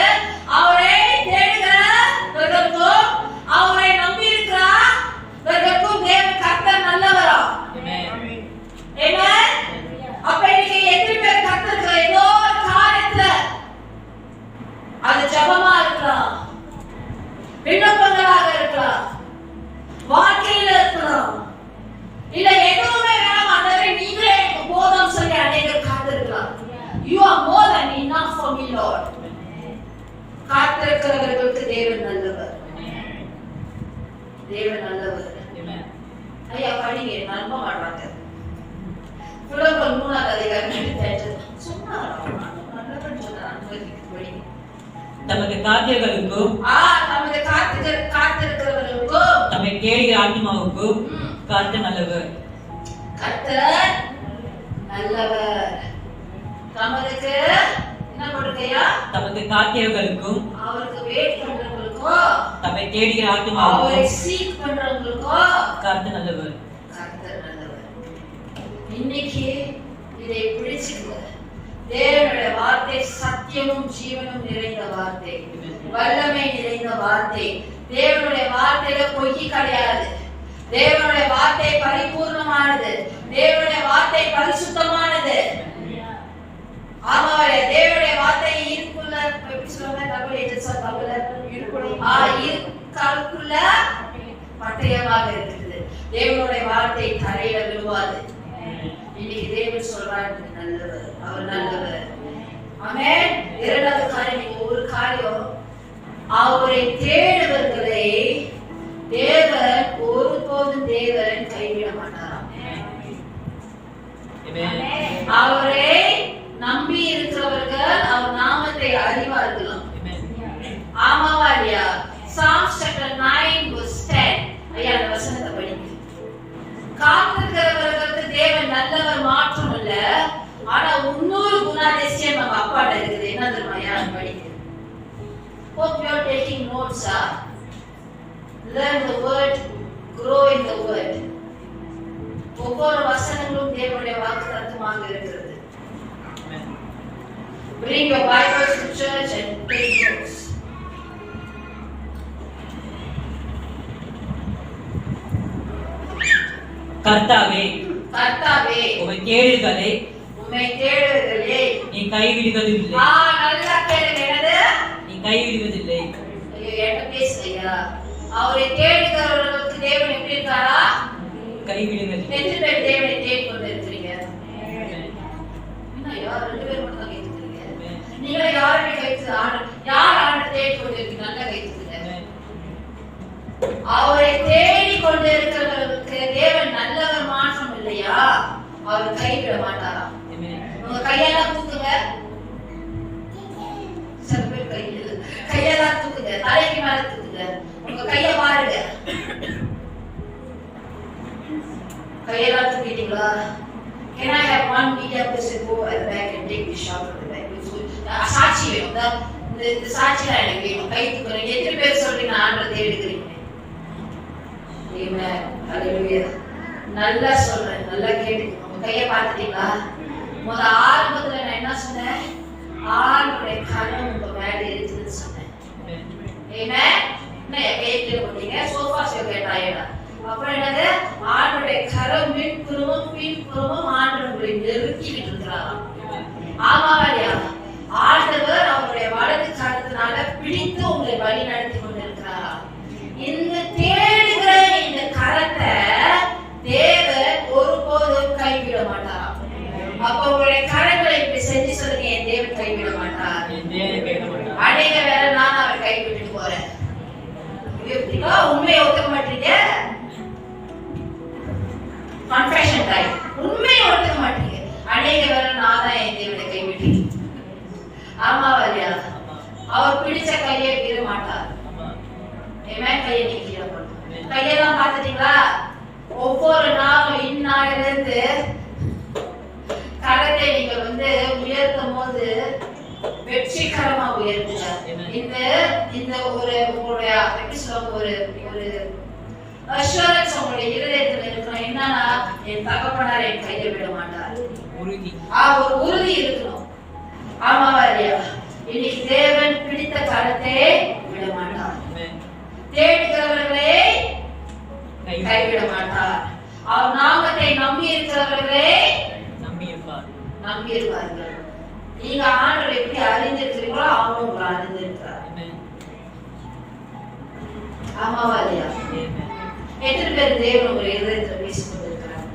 அவரை தேடுகிறவர்களுக்கும் அவரை நம்பி இருக்கிறவர்களுக்கும் தேவன் கர்த்தர் நல்லவரா? அப்ப இன்னைக்கு எத்தனை பேர் கர்த்தர் ஏதோ ஒரு காரியத்துல, அது ஜபமா இருக்கலாம், விண்ணப்பங்களாக இருக்கலாம், வாழ்க்கையில இருக்கலாம், இல்ல எதுவுமே வேணாம் ஆண்டவரே நீங்களே எனக்கு போதும் சொல்லி அநேகர் காத்திருக்கலாம். You are more than enough for me, Lord. காத்திருக்கிறவர்களுக்கு தேவன் நல்லவர், தேவன் நல்லவர். ஐயா படிங்க, நம்ப மாட்டாங்க. புலம்பல் 3ஆவது அதிகாரம் சொன்னாரா? நல்லவன் சொன்னார், படிங்க. தமது காத்தியர்களுக்கும் தமது காத்திருக்கிறவர்களுக்கும் தம்மை தேடுகிற ஆத்மாவுக்கும் கர்த்தர் நல்லவர். கர்த்தர் நல்லவர். தமதுக்கு என்ன கொடுக்கையா? தமது காத்தியர்களுக்கும் அவருக்கு வெயிட் பண்றவங்களுக்கும் தம்மை தேடுகிற ஆத்மாவுக்கும் அவரை சீக் பண்றவங்களுக்கும் கர்த்தர் நல்லவர். கர்த்தர் நல்லவர். இன்னைக்கு இதை பிடிச்சுங்க. தேவனுடைய வார்த்தை சத்தியமும் ஜீவனும் நிறைந்த வார்த்தை, வல்லமை நிறைந்த வார்த்தை. தேவனுடைய வார்த்தையில பொய் கிடையாது. தேவனுடைய வார்த்தை பரிபூர்ணமானது. தேவனுடைய வார்த்தை பரிசுத்தமானது. ஆமாவே தேவனுடைய வார்த்தை இருக்குள்ள எப்படி சொல்றாங்க? தமிழ் ஏஜென்சா தமிழ்ல இருக்குள்ள பட்டயமாக இருக்குது. தேவனுடைய வார்த்தை தரையில விழுவாது. இன்னைக்கு தேவன் சொல்றாரு நல்லவர், அவர் நல்லவர். ஆமென். இரண்டாவது காரியம், ஒரு காரியம், அவரை தேடுவர்களை தேவன் ஒருபோதும் தேவன் கைவிட மாட்டாராம். அவரை நம்பி இருக்கிறவர்கள் அவர் நாமத்தை அறிவார்களாம். ஆமாவா இல்லையா? Psalms chapter 9 verse 10. ஐயா அந்த வசனத்தை படிங்க. காத்திருக்கிறவர்களுக்கு தேவன் நல்லவர் மாற்றம் இல்ல. ஆனா இன்னொரு குணாதிசயம் நம்ம அப்பாட்ட இருக்குது. என்ன தெரியுமா? யாரும் படிங்க. Hope you are taking notes. Learn the word, grow in the word. ஒவ்வொரு வசனங்களும் தேவனுடைய வாக்குத்தத்தமாக இருக்கிறது. Bring your Bibles to church and take notes. கர்த்தாவே கர்த்தாவே உம்மை தேடுகிறதை நீ கைவிடுவதில்லை. நல்லா கேளுங்க, என்னது? நீ கைவிடுவதில்லை. என்ன பேசுறீங்க? அவரை தேடுகிறவர்களுக்கு தேவன் எப்படி இருக்காரா? கைவிடுவதில்லை. எத்தனை பேர் தேவனை தேடிக் கொண்டு இருக்கிறீங்க? இன்னும் யார்? 2 பேர் மட்டும் தான் கேட்கிறீங்க. நீங்க யாருமே கைத்து யார் ஆண்டு தேடிக் கொண்டு இருக்கீங்க? நல்லா கைத்துங்க. அவரை தேடிக் கொண்டு இருக்கிறவர்களுக்கு தேவன் நல்லவர் மாற்றம் இல்லையா? அவர் கைவிட மாட்டாரா? உங்க கையெல்லாம் தூக்குங்க. சில பேர் கையெல்லாம் தூக்குங்க, தலைக்கு மேல தூக்குங்க. உங்க கைய பாருங்க. கையெல்லாம் தூக்கிட்டீங்களா? Can I have one media person go at the back and take the shot from the back? சாட்சி வேணும். இந்த சாட்சிலாம் எனக்கு வேணும். கை தூக்குறீங்க. எத்தனை பேர் சொல்றீங்க ஆண்டவரை தேடுகிறீங்க? Amen. Hallelujah. நல்லா சொல்றேன், நல்லா கேட்டுக்கோங்க. உங்க கைய பாத்துட்டீங்களா? ஆரம்பத்துல நான் என்ன சொன்னேன்? ஆண்டவருடைய கரம் உங்க மேல இருக்குதுன்னு சொன்னேன். Amen. நான் கேட்கல போட்டீங்க. சோஃபா கேட்டாயடா. அப்புறம் என்னது? ஆண்டவருடைய கரம் பின்புறமும் பின்புறமும் ஆண்டவரை நெருக்கிட்டு இருக்கிறாராம். ஆமாவா இல்லையா? ஆண்டவர் அவருடைய வலது கரத்தினால பிடித்து உங்களை வழி நடத்தி கொண்டிருக்கிறாராம். இந்த தேடுகிற இந்த கரத்தை தேவன் ஒருபோதும் கைவிட மாட்டாராம். அப்ப உங்களுடைய கரங்களை இப்படி செஞ்சு சொல்லுங்க, என் தேவன் கைவிட மாட்டார். அநேக வேலை நான் அவரை கைவிட்டுட்டு போறேன். உண்மையை ஒத்துக்க மாட்டீங்க. Confession time. உண்மையை ஒத்துக்க மாட்டீங்க. அநேக வேலை நான் தான் என் தேவனை கைவிட்டு. ஆமாவா இல்லையா? அவர் பிடிச்ச கையை விட மாட்டார். கையை நீக்கிட மாட்டார். கையெல்லாம் பார்த்துட்டீங்களா? ஒவ்வொரு நாளும் இந்நாளிலிருந்து கரத்தை நீங்க உயர்த்தும் போது வெற்றிகரமா உயர்த்துங்க. இந்த ஒரு உங்களுடைய எப்படி சொல்லுவாங்க, ஒரு அஷூரன்ஸ் உங்களுடைய இருதயத்துல இருக்கணும். என்னன்னா, என் தகப்பனார் என் கையை விட மாட்டார். ஒரு உறுதி இருக்கணும். ஆமாவா இல்லையா? இன்னைக்கு தேவன் பிடித்த கரத்தை விட மாட்டார். தேடுகிறவர்களே கைவிட மாட்டார். அவர் நாமத்தை நம்பி இருக்கிறவர்களே நம்பி இருப்பார்கள். நீங்க ஆண்டவரை எப்படி அறிந்திருக்கிறீங்களோ அவனும் உங்களை அறிந்திருக்கிறார். ஆமாவா இல்லையா? எத்தனை பேர் தேவன் உங்களை இதயத்தில் பேசிக் கொண்டிருக்கிறார்?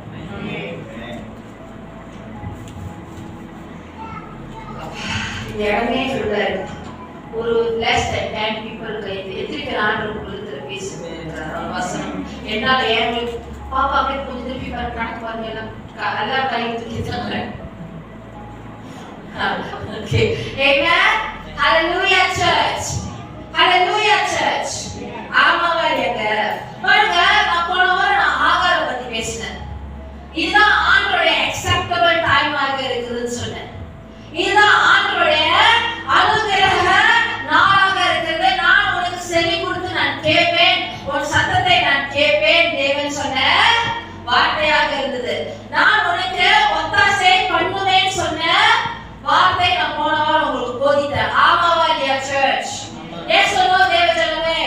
இந்த இடமே சொல்றாரு, ஒரு less than 10 people எத்தனை பேர் ஆண்டவர் உங்களுக்கு பேசிக் கொண்டிருக்கிறார்? வசனம் என்னால ஏன் பாப்பா அப்படியே கொஞ்சம் திருப்பி கணக்கு பாருங்க. எல்லாம் கை தூக்கிட்டாங்க. Okay. Amen. Hallelujah church. Hallelujah church. ஆமாவா இல்லையாங்க? பாருங்க, நான் போன வாரம் ஆகார பத்தி பேசினேன். இதுதான் ஆண்டவருடைய acceptable time ஆக இருக்குதுன்னு சொன்னேன். இதுதான் ஆண்டவருடைய அனுகிரக நாளாக இருக்கிறது. நான் உனக்கு செவி கொடுத்து நான் கேட்பேன், உன் சத்தத்தை நான் கேட்பேன் தேவன் சொன்ன வார்த்தையாக இருந்தது. நான் உனக்கு ஒத்தாசை பண்ணுவேன் சொன்ன வார்த்தை நான் போன வாரம் உங்களுக்கு போதித்தேன். ஆமாவா இல்லையா சர்ச்? எஸ் or no தேவஜனமே?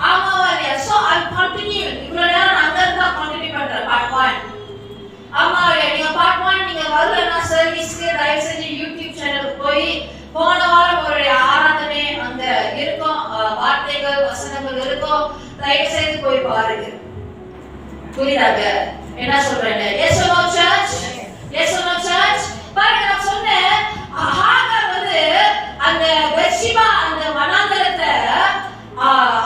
ஆமாவா இல்லையா? So I continue. இவ்வளவு நேரம் அங்க இருந்தா கண்டினியூ பண்றேன் part 1. ஆமாவா இல்லையா? நீங்க part 1 நீங்க வரலன்னா சர்வீஸ்க்கு தயவு செஞ்சு யூடியூப் சேனலுக்கு போய் போன வாரம் ஒரு ஆராதனை அங்க இருக்கும், வார்த்தைகள் வசனங்கள் இருக்கும், தயவு செய்து போய் பாருங்க. புரியுதாங்க என்ன சொல்றேன்? Yes or no church? Yes or no church? பாருங்க, நான் சொன்னேன் ஹாகார் அந்த பெர்ஷிபா அந்த வனாந்தரத்தை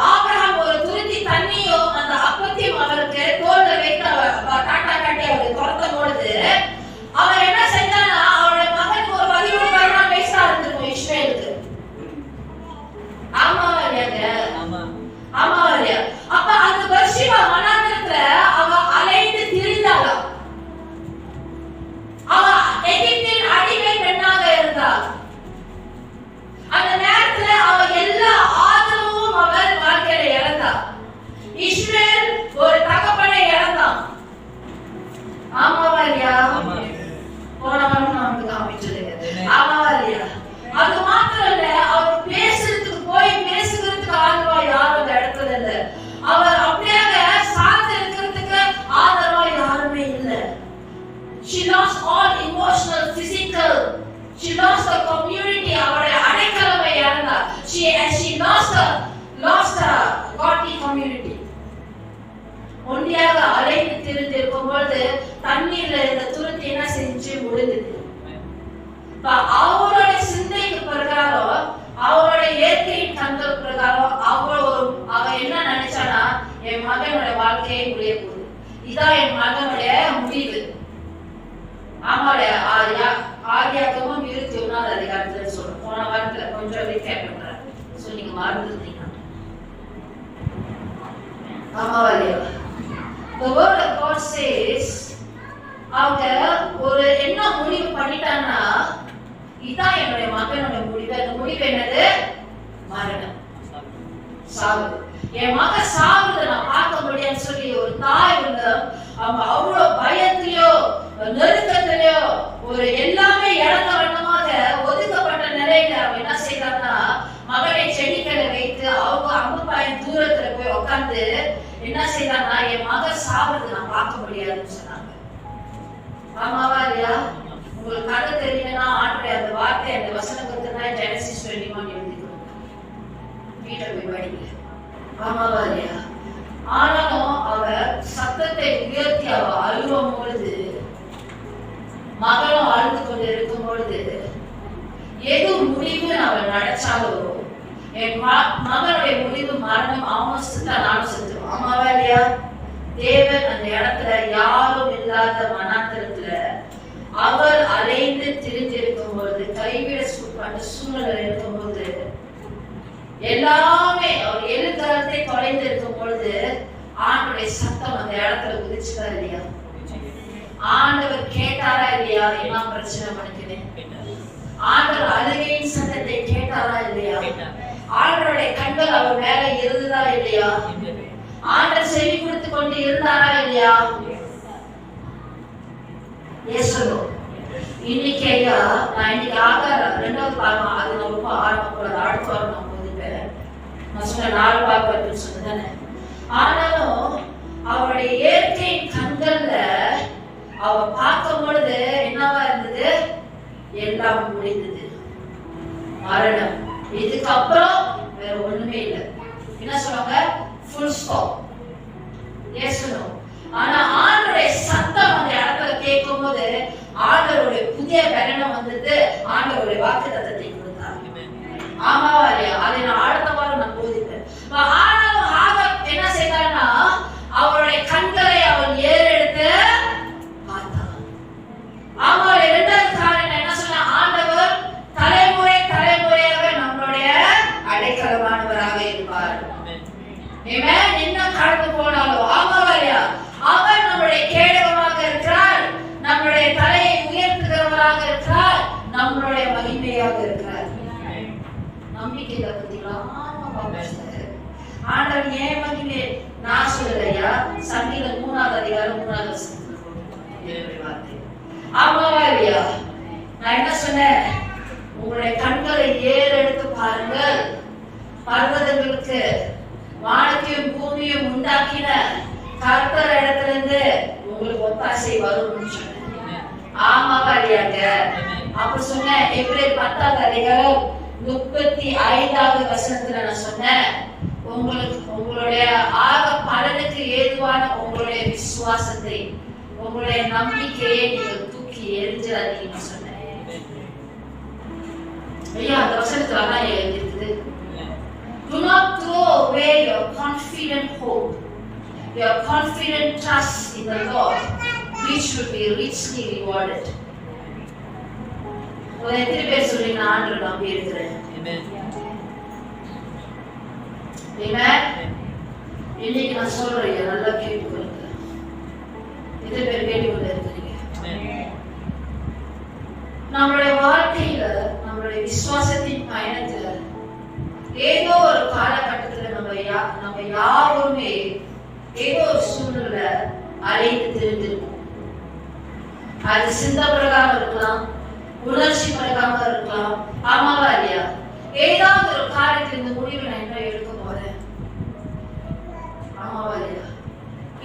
ஆபிரகாம் ஒரு துருத்தி தண்ணியும் அந்த அப்பத்தையும் அவருக்கு தோல்ல வைத்து டாட்டா காட்டி அவர் துரத்தும் பொழுது அவர் என்ன செஞ்சானா, அவருடைய மகனுக்கு ஒரு 13 வயசா இருந்திருக்கும் இஸ்ரேலுக்கு. ஆமாவா இல்லையாங்க? ஆமாவா இல்லையா? அப்ப அந்த பெர்ஷிபா வனாந்தரத்துல அவ அலைந்து திரிந்தாளாம். அவ எகிப்தின் அடிமை பெண்ணாக இருந்தாள். அந்த நேரத்துல அவ எல்லா ஆதரவும் அவள் வாழ்க்கையில இழந்தாள். இஸ்ரேல் ஒரு தகப்பனை இழந்தான். ஆமாவா இல்லையா? போன வாரம் நமக்கு காமிச்சதுங்க. ஆமாவா இல்லையா? அது மாத்திரம் இல்ல, அவர் பேசுறதுக்கு போய் பேசுகிறதுக்கு ஆதரவா யாரும் அந்த இடத்துல இல்ல. அவர் அப்படியே சார்ந்து இருக்கிறதுக்கு ஆதரவா யாருமே இல்ல. She lost all emotional, physical. She lost the community. அவருடைய அடைக்கலமை இழந்தார். She lost her godly community. ஒன்றியாக அலைந்து திரிந்திருக்கும் பொழுது தண்ணீர்ல இருந்த துருத்தி என்ன செஞ்சு முடிந்தது. அவருடைய சிந்தைக்கு பிரகாரம், அவருடைய இயற்கையின் கண்கள் பிரகாரம் அவ என்ன நினைச்சானா, என் மகனோட வாழ்க்கையை முடிய போகுது, இதான் என் மகனுடைய முடிவு. ஆமாடைய ஆதியாகமம் 21ஆம் அதிகாரத்துல சொல்றோம். போன வாரத்துல கொஞ்சம் ரீகேப் பண்றேன். சோ நீங்க மறந்துட்டீங்க. ஆமாவாலியா. The word of God says, அவங்க ஒரு என்ன முடிவு பண்ணிட்டாங்கன்னா, இதான் என்னுடைய மகனோட முடிவு. அந்த முடிவு என்னது? மரணம், சாவு. என் மகன் சாவுறத நான் பார்க்க முடியாதுன்னு சொல்லி ஒரு தாய் அவங்க அவ்வளவு பயத்திலயோ நெருக்கத்திலயோ ஒரு எல்லாமே இழந்த வண்ணமாக ஒதுக்கப்பட்ட நிலையில அவங்க என்ன செய்யறாங்கன்னா, மகனை செடிகளை வைத்து அவங்க அம்புப்பாயின் தூரத்துல போய் உட்கார்ந்து என்ன செய்யறாங்கன்னா, என் மகன் சாவுறது நான் பார்க்க முடியாதுன்னு சொன்னாங்க. ஆமாவா இல்லையா? உங்களுக்கு கதை தெரியலன்னா ஆண்டுடைய அந்த வார்த்தை, அந்த வசனம் கொடுத்தா ஜெனசிஸ் 21 எழுதிக்கணும். வீட்டை போய் படிங்க. ஆமாவா இல்லையா? ஆனாலும் அவ சத்தத்தை உயர்த்தி அவ அழுவும் பொழுது, மகளும் அழுது கொண்டு இருக்கும் பொழுது, எது முடிவு அவள் நினைச்சாலோ, என் மகனுடைய முடிவு மரணம், அவன் செத்தா நானும் செத்துருவோம். ஆமாவா இல்லையா? தேவன் அந்த இடத்துல யாரும் இல்லாத வனாந்தரத்துல அவர் அலைந்து திரிந்திருக்கும் பொழுது, கைவிடப்பட்ட சூழ்நிலை இருக்கும் பொழுது, எல்லாமே அவர் எழுதத்தை தொலைந்து இருக்கும் பொழுது, ஆண்டவருடைய சத்தம் அந்த இடத்துல உதிச்சுதா இல்லையா? ஆண்டவர் கேட்டாரா இல்லையா? என்ன பிரச்சனை பண்ணிக்கிறேன்? ஆண்டவர் அழுகையின் சத்தத்தை கேட்டாரா இல்லையா? ஆண்டவருடைய கண்கள் அவர் மேல இருந்ததா இல்லையா? ஆண்டவர் செவி கொடுத்து கொண்டு இருந்தாரா இல்லையா? இன்னைக்கு ஐயா, நான் இன்னைக்கு ரெண்டாவது பாகம், அது நான் ரொம்ப ஆரம்பக்கூடாது, அடுத்த வாரம் நான் போதிப்பேன். நான் சொன்ன 4 பாகம் சொன்னதானே. ஆனாலும் அவருடைய இயற்கையின் கண்கள்ல அவ பார்க்கும் பொழுது என்னவா இருந்தது? எல்லாம் முடிந்தது, மரணம், இதுக்கப்புறம் வேற ஒண்ணுமே இல்லை. என்ன சொல்லுவாங்க? Full stop. ஆனா ஆண்டவருடைய சத்தம் அந்த இடத்துல கேட்கும் போது ஆண்டவருடைய புதிய பலனம் வந்தது. ஆண்டவருடைய வாக்குத்தத்தத்தை கொடுத்தார். ஆமாவா இல்லையா? அதை நான் அடுத்த வாரம் நான் போதிப்பேன். ஆனாலும் ஆகாப் என்ன செய்தார்னா, அவருடைய கண்களை அவன் ஏறெடுத்து பார்த்தான். ஆமா, இரண்டாவது காரணம் என்ன சொன்ன? ஆண்டவர் தலைமுறை தலைமுறையாக நம்மளுடைய அடைக்கலமானவராக இருப்பார். இன்னும் கடந்து போனாலும் ஆமாவா இல்லையா? அவர் நம்முடைய கேடகமாக இருக்கிறார், நம்முடைய தலையை உயர்த்துகிறவராக இருக்கிறார், நம்மளுடைய மகிமையாக இருக்கிறார். நம்பிக்கையில பத்திங்களா? ஆண்டவர் ஏன் மகிமை நான் சொல்லலையா? சங்கீதம் 3ஆம் அதிகாரம் 3ஆவது வசனம். ஆமாவா இல்லையா? நான் என்ன சொன்னேன்? உங்களுடைய கண்களை ஏறெடுத்து பாருங்கள், பர்வதங்களுக்கு வானத்தையும் பூமியும் உண்டாக்கின கர்த்தர் இடத்திலிருந்து உங்களுக்கு ஒத்தாசை வரும்னு சொன்னேன். ஆமாவா இல்லையாங்க? அப்ப சொன்னேன். எபிரேயர் 10ஆம் அதிகாரம் 35வது வசனத்துல நான் சொன்னேன், உங்களுடைய ஆக பலனுக்கு ஏதுவான உங்களுடைய விசுவாசத்தை, உங்களுடைய நம்பிக்கையை நீங்கள் தூக்கி எரிஞ்சிடாதீங்கன்னு சொன்னேன். ஐயா, அந்த வசனத்துல தான் எழுதிருக்குது. Do not throw away your confident hope, your confident trust in the Lord, which will be richly rewarded. ஒரு எத்தனை பேர் சொல்லி நான் ஆண்டவரை நம்பி இருக்கிறேன்? இன்னைக்கு நான் சொல்றேன், நல்லா கேட்டுக்கொள்ளுங்க. எத்தனை பேர் கேட்டுக்கொண்டு இருக்கிறீங்க? நம்மளுடைய வாழ்க்கையில, நம்மளுடைய விசுவாசத்தின் பயணத்துல ஏதோ ஒரு காலகட்டத்துல நம்ம யாருமே ஏதோ ஒரு சூழ்நிலை அலைந்து திரிந்திருக்கும். அது சிந்த பிரகாரம் இருக்கலாம், உணர்ச்சி பிரகாரம் இருக்கலாம். ஆமாவா இல்லையா? ஏதாவது ஒரு காரியத்தில் இந்த முடிவு நான் என்ன எடுக்க போறேன்? ஆமாவா இல்லையா?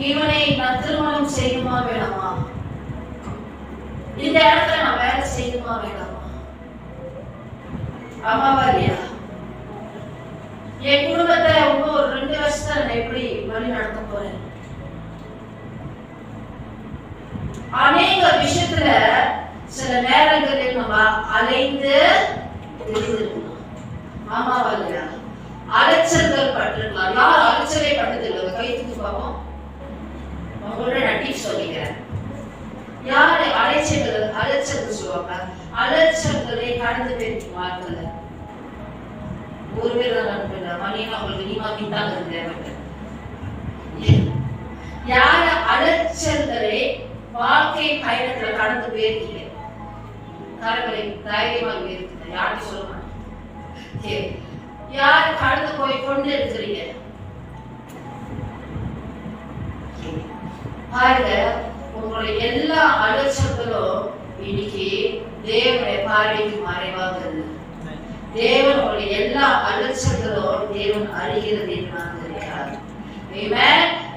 இவனை நான் திருமணம் செய்யுமா வேணாமா? இந்த இடத்துல நான் வேலை செய்யணுமா வேண்டாமா? ஆமாவா இல்லையா? என் குடும்பத்தை இன்னும் ஒரு 2 வருஷத்துல நான் எப்படி வழி நடத்த போறேன்? அநேக விஷயத்துல சில நேரங்களில் நம்ம அலைந்து தெரிஞ்சிருக்கணும். ஆமாவா இல்லையா? அலைச்சல்கள் பட்டிருக்கலாம். யார் அலைச்சலை பட்டதில்லை? கை தூக்கி பார்ப்போம். உங்களோட நான் டிப்ஸ் சொல்லிக்கிறேன். யாரு அலைச்சல்கள் சொல்லுவாங்க? அலைச்சல்களை கடந்து போயிருக்கும் வாழ்க்கையில ஒரு பேர் தான் அனுப்புறேன். மணியெல்லாம் உங்களுக்கு நீமா கிட்டாங்க இருக்கு. யார அலைச்சல்களை வாழ்க்கை பயணத்துல கடந்து போயிருக்கீங்க? கரங்களை தைரியமாக இருக்கு. யாரும் சொல்ல மாட்டேன். யாரு கடந்து போய் கொண்டு இருக்கிறீங்க? பாருங்க, உங்களுடைய எல்லா அலைச்சல்களும் இன்னைக்கு தேவனுடைய பார்வைக்கு மறைவாக இருக்கு. தேவன் உங்களுடைய எல்லா அலைச்சல்களும் தேவன் அறிகிறது என்று நான் இருக்கிறார்.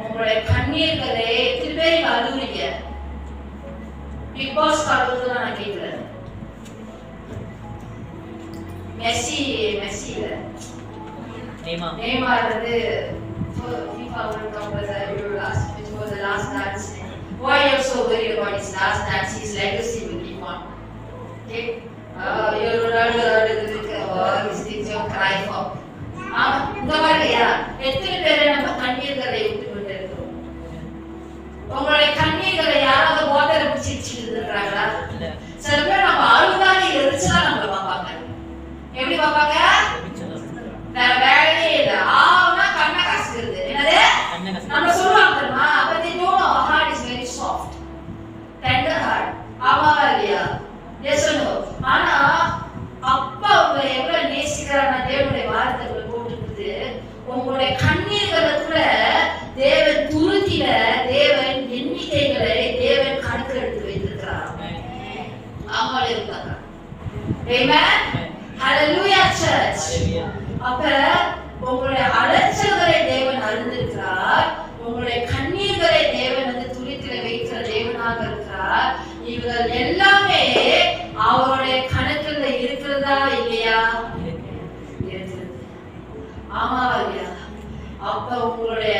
உங்களுடைய கண்ணீர்களை எத்தனை பேர் அழுகுறீங்க? பிக் பாஸ் காட்டுறதுலாம் நான் கேட்கிறேன். மெஸ்ஸி நேமார் வந்து FIFA World Cup was the last dance. Why are you so worried about his last dance? His legacy will live on. Okay? You're Ronaldo, his things you cry for. இந்த மாதிரியா எத்தனை பேரை நம்ம கண்ணீர்களை விட்டு கொண்டு இருக்கிறோம்? உங்களுடைய கண்ணீர்களை யாராவது வாட்டரை பிடிச்சிட்டு இருக்கிறாங்களா? சில பேர் நம்ம அழுதாலே எரிச்சலா நம்ம பார்ப்பாங்க. எப்படி பார்ப்பாங்க? வேற வேலையே இல்லை. ஆனா கண்ணை கசக்குறது. என்னது? நம்ம சொல்லுவாங்க தெரியுமா? but they know our heart is very soft, tender heart. ஆமாவா இல்லையா? yes or no? ஆனா அப்பா உங்களை எவ்வளவு நேசிக்கிறார் தேவனுடைய வார்த்தைகளை போட்டுருக்குது. உங்களுடைய கண்ணீர்களை கூட தேவன் துருத்தில தேவன் எண்ணிக்கைகளை தேவன் கணக்கு எடுத்து வைத்திருக்கிறார். ஆமால இருக்காங்க. Amen. Hallelujah church. அப்ப உங்களுடைய அலைச்சல்களை தேவன் அறிந்திருக்கிறார். உங்களுடைய கண்ணீர்களை தேவன் வந்து துளித்தில வைக்கிற தேவனாக இருக்கிறார். இவர்கள் எல்லாமே அவருடைய கணக்குல இருக்கிறதா இல்லையா? இருக்கிறது. ஆமாவா இல்லையா? அப்ப உங்களுடைய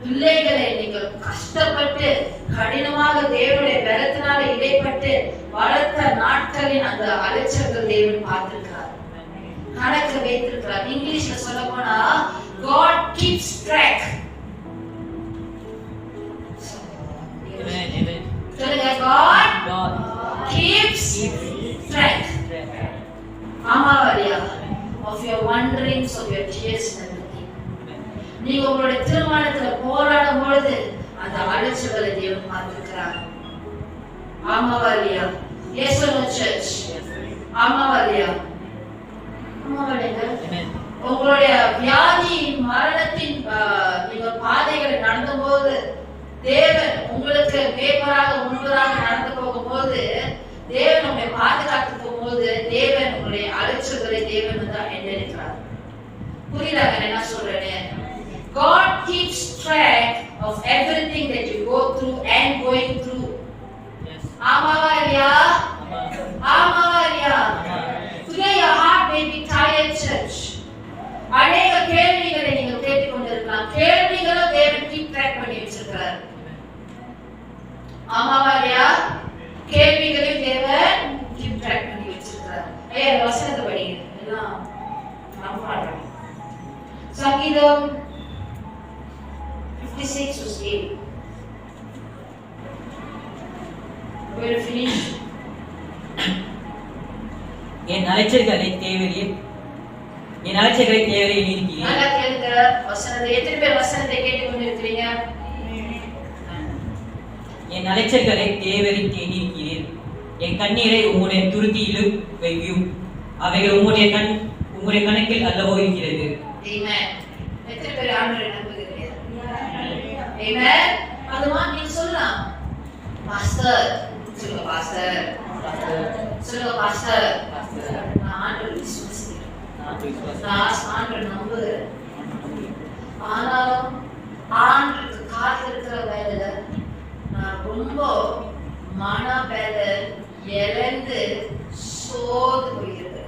பிள்ளைகளை நீங்கள் கஷ்டப்பட்டு கடினமாக தேவனுடைய பலத்தினால இடைப்பட்டு வளர்த்த நாட்களின் அந்த அலைச்சல்கள் தேவன் பார்த்திருக்கிறார், கணக்கு வைத்திருக்கிறார். இங்கிலீஷ்ல சொல்ல போனா God keeps track. சொல்லுங்க, God keeps track. ஆமாவா இல்லையா? of your wanderings, of your tears and everything. நீங்க உங்களுடைய திருமணத்துல போராடும் பொழுது அந்த அலைச்சல்களை தேவன் பார்த்திருக்கிறார். ஆமாவா இல்லையா? yes or no church? ஆமாவா இல்லையா? உங்களுடைய வியாதி மரணத்தின் நீங்க பாதைகளை நடந்த போது தேவன் உங்களுக்கு மேற்பராக முன்பராக நடந்து போகும்போது தேவன் உங்களை பாதுகாத்து போகும்போது தேவன் உங்களுடைய அலைச்சல்களை தேவன் தான் எண்ணிருக்கிறார். புரியுதாங்க என்ன சொல்றேன்னு? God keeps track of everything that you go through and going through. ஆமாவா இல்லையா? ஆமாவா இல்லையா? Today your heart may be tired, church. அநேக கேள்விகளை நீங்கள் கேட்டுக்கொண்டிருக்கலாம். கேள்விகளும் தேவன் கீப் ட்ராக் பண்ணி வச்சிருக்கிறார். ஆமாவா இல்லையா? கேள்விகளையும் தேவன் கீப் ட்ராக் பண்ணி வச்சிருக்கிறார். ஐயா வசனத்தை படிங்க. எல்லாம் நம்ம பாடுறோம். சங்கீதம் 56:8. We'll finish. என் அலைச்சல்களை தேவையே நீக்கிறீர். நல்லா கேளுங்க வசனத்தை. எத்தனை பேர் வசனத்தை கேட்டுக்கொண்டிருக்கிறீங்க? என் அலைச்சல்களை தேவரீர் நீக்கிறீர். என் கண்ணீரை உம்முடைய துருத்தியிலும் வையும். அவைகள் உம்முடைய கணக்கில் அல்லவோ இருக்கிறது. Amen. எத்தனை பேர் ஆண்டவரை நம்புகிறீங்க? Amen. அதுமா நீங்க சொல்லலாம். பாஸ்டர் சொல்லுங்க, பாஸ்டர் சொல்லுங்க, பாஸ்டர் நான் ஆண்டவரை விசுவாசிக்கிறேன், நான் ஆண்டவரை நம்புகிறேன். ஆனாலும் ஆண்டவருக்கு காத்திருக்கிற வேலையில நான் ரொம்ப மன வேலை இழந்து சோர்ந்து போகிறது.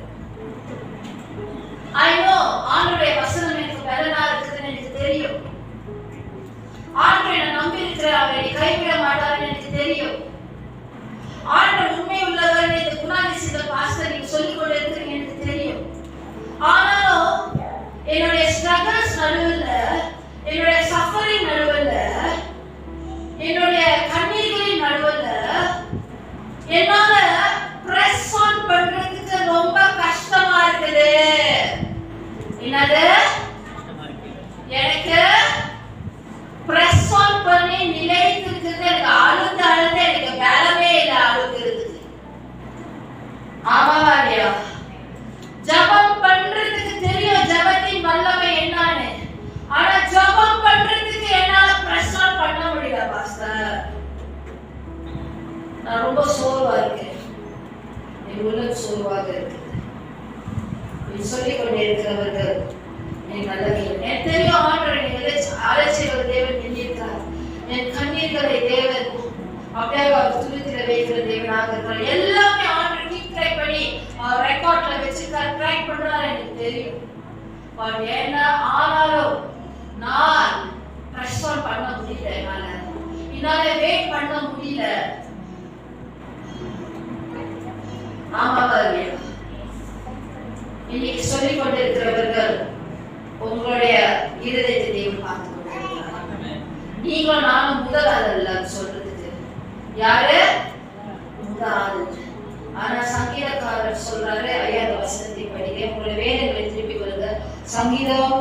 I know ஆண்டவருடைய வசனம் எனக்கு பலனா இருக்குதுன்னு எனக்கு தெரியும். ஆண்டவரை நான் நம்பி இருக்கிறேன், அவரை கைவிட மாட்டாருன்னு எனக்கு தெரியும். ஆண்டவர் உண்மை உள்ளவர் இந்த குணாதிசயத்தை பாஸ்டர் நீங்க சொல்லிக் கொண்டு இருக்கிறீங்க எனக்கு தெரியும். ஆனாலும் என்னுடைய ஸ்ட்ரகிள்ஸ் நடுவில், என்னுடைய சஃபரிங் நடுவில், என்னுடைய கண்ணீர்களின் நடுவில் என்னால பிரஸ் ஆன் பண்றதுக்கு ரொம்ப கஷ்டமா இருக்குது. என்னது? எனக்கு பிரஸ் ஆன் பண்ணி நிலைத்திருக்கிறது எனக்கு அழுந்து எனக்கு பலமே இல்லை அழுகிறதுக்கு. ஆமாவா இல்லையா? ஜபம் பண்றதுக்கு தெரியும் ஜபத்தின் வல்லமை என்னன்னு, ஆனா ஜபம் பண்றதுக்கு என்னால பிரஸ் ஆன் பண்ண முடியல பாஸ்டர். நான் ரொம்ப சோர்வா இருக்கேன், என் உள்ளம் சோர்வாக இருக்கு. சொல்லிக் கொண்டே இருக்கிறவர்கள் எனக்கு நல்லது எனக்கு தெரியும். ஆண்டவர் என்னை அழைச்சிருக்கிற தேவன் எண்ணியிருக்கிறார். என் கண்ணீர்களை தேவன் அப்படியே துணித்தில வைக்கிற தேவனாக இருக்கிறார். எல்லாமே ஆண்டவர் கீப் ட்ரை பண்ணி ரெக்கார்ட்ல வச்சிருக்கார், ட்ரை பண்றாரு எனக்கு தெரியும். பட் என்ன ஆனாலும் நான் பிரஸ் ஆன் பண்ண முடியல, என்னால வெயிட் பண்ண முடியல. ஆமாவா இல்லையா? இன்னைக்கு சொல்லிக் கொண்டிருக்கிறவர்கள் உங்களுடைய இருதயத்தை தேவன் பார்த்து கொண்டிருக்கிறார். நீங்களும் நானும் முதல் ஆள் அல்ல சொல்றதுக்கு. யாரு முதல் ஆள்? ஆனா சங்கீதக்காரர் சொல்றாரு, ஐயா அந்த வசனத்தை படிக்க உங்களுடைய வேதங்களை திருப்பி வருங்க. சங்கீதம்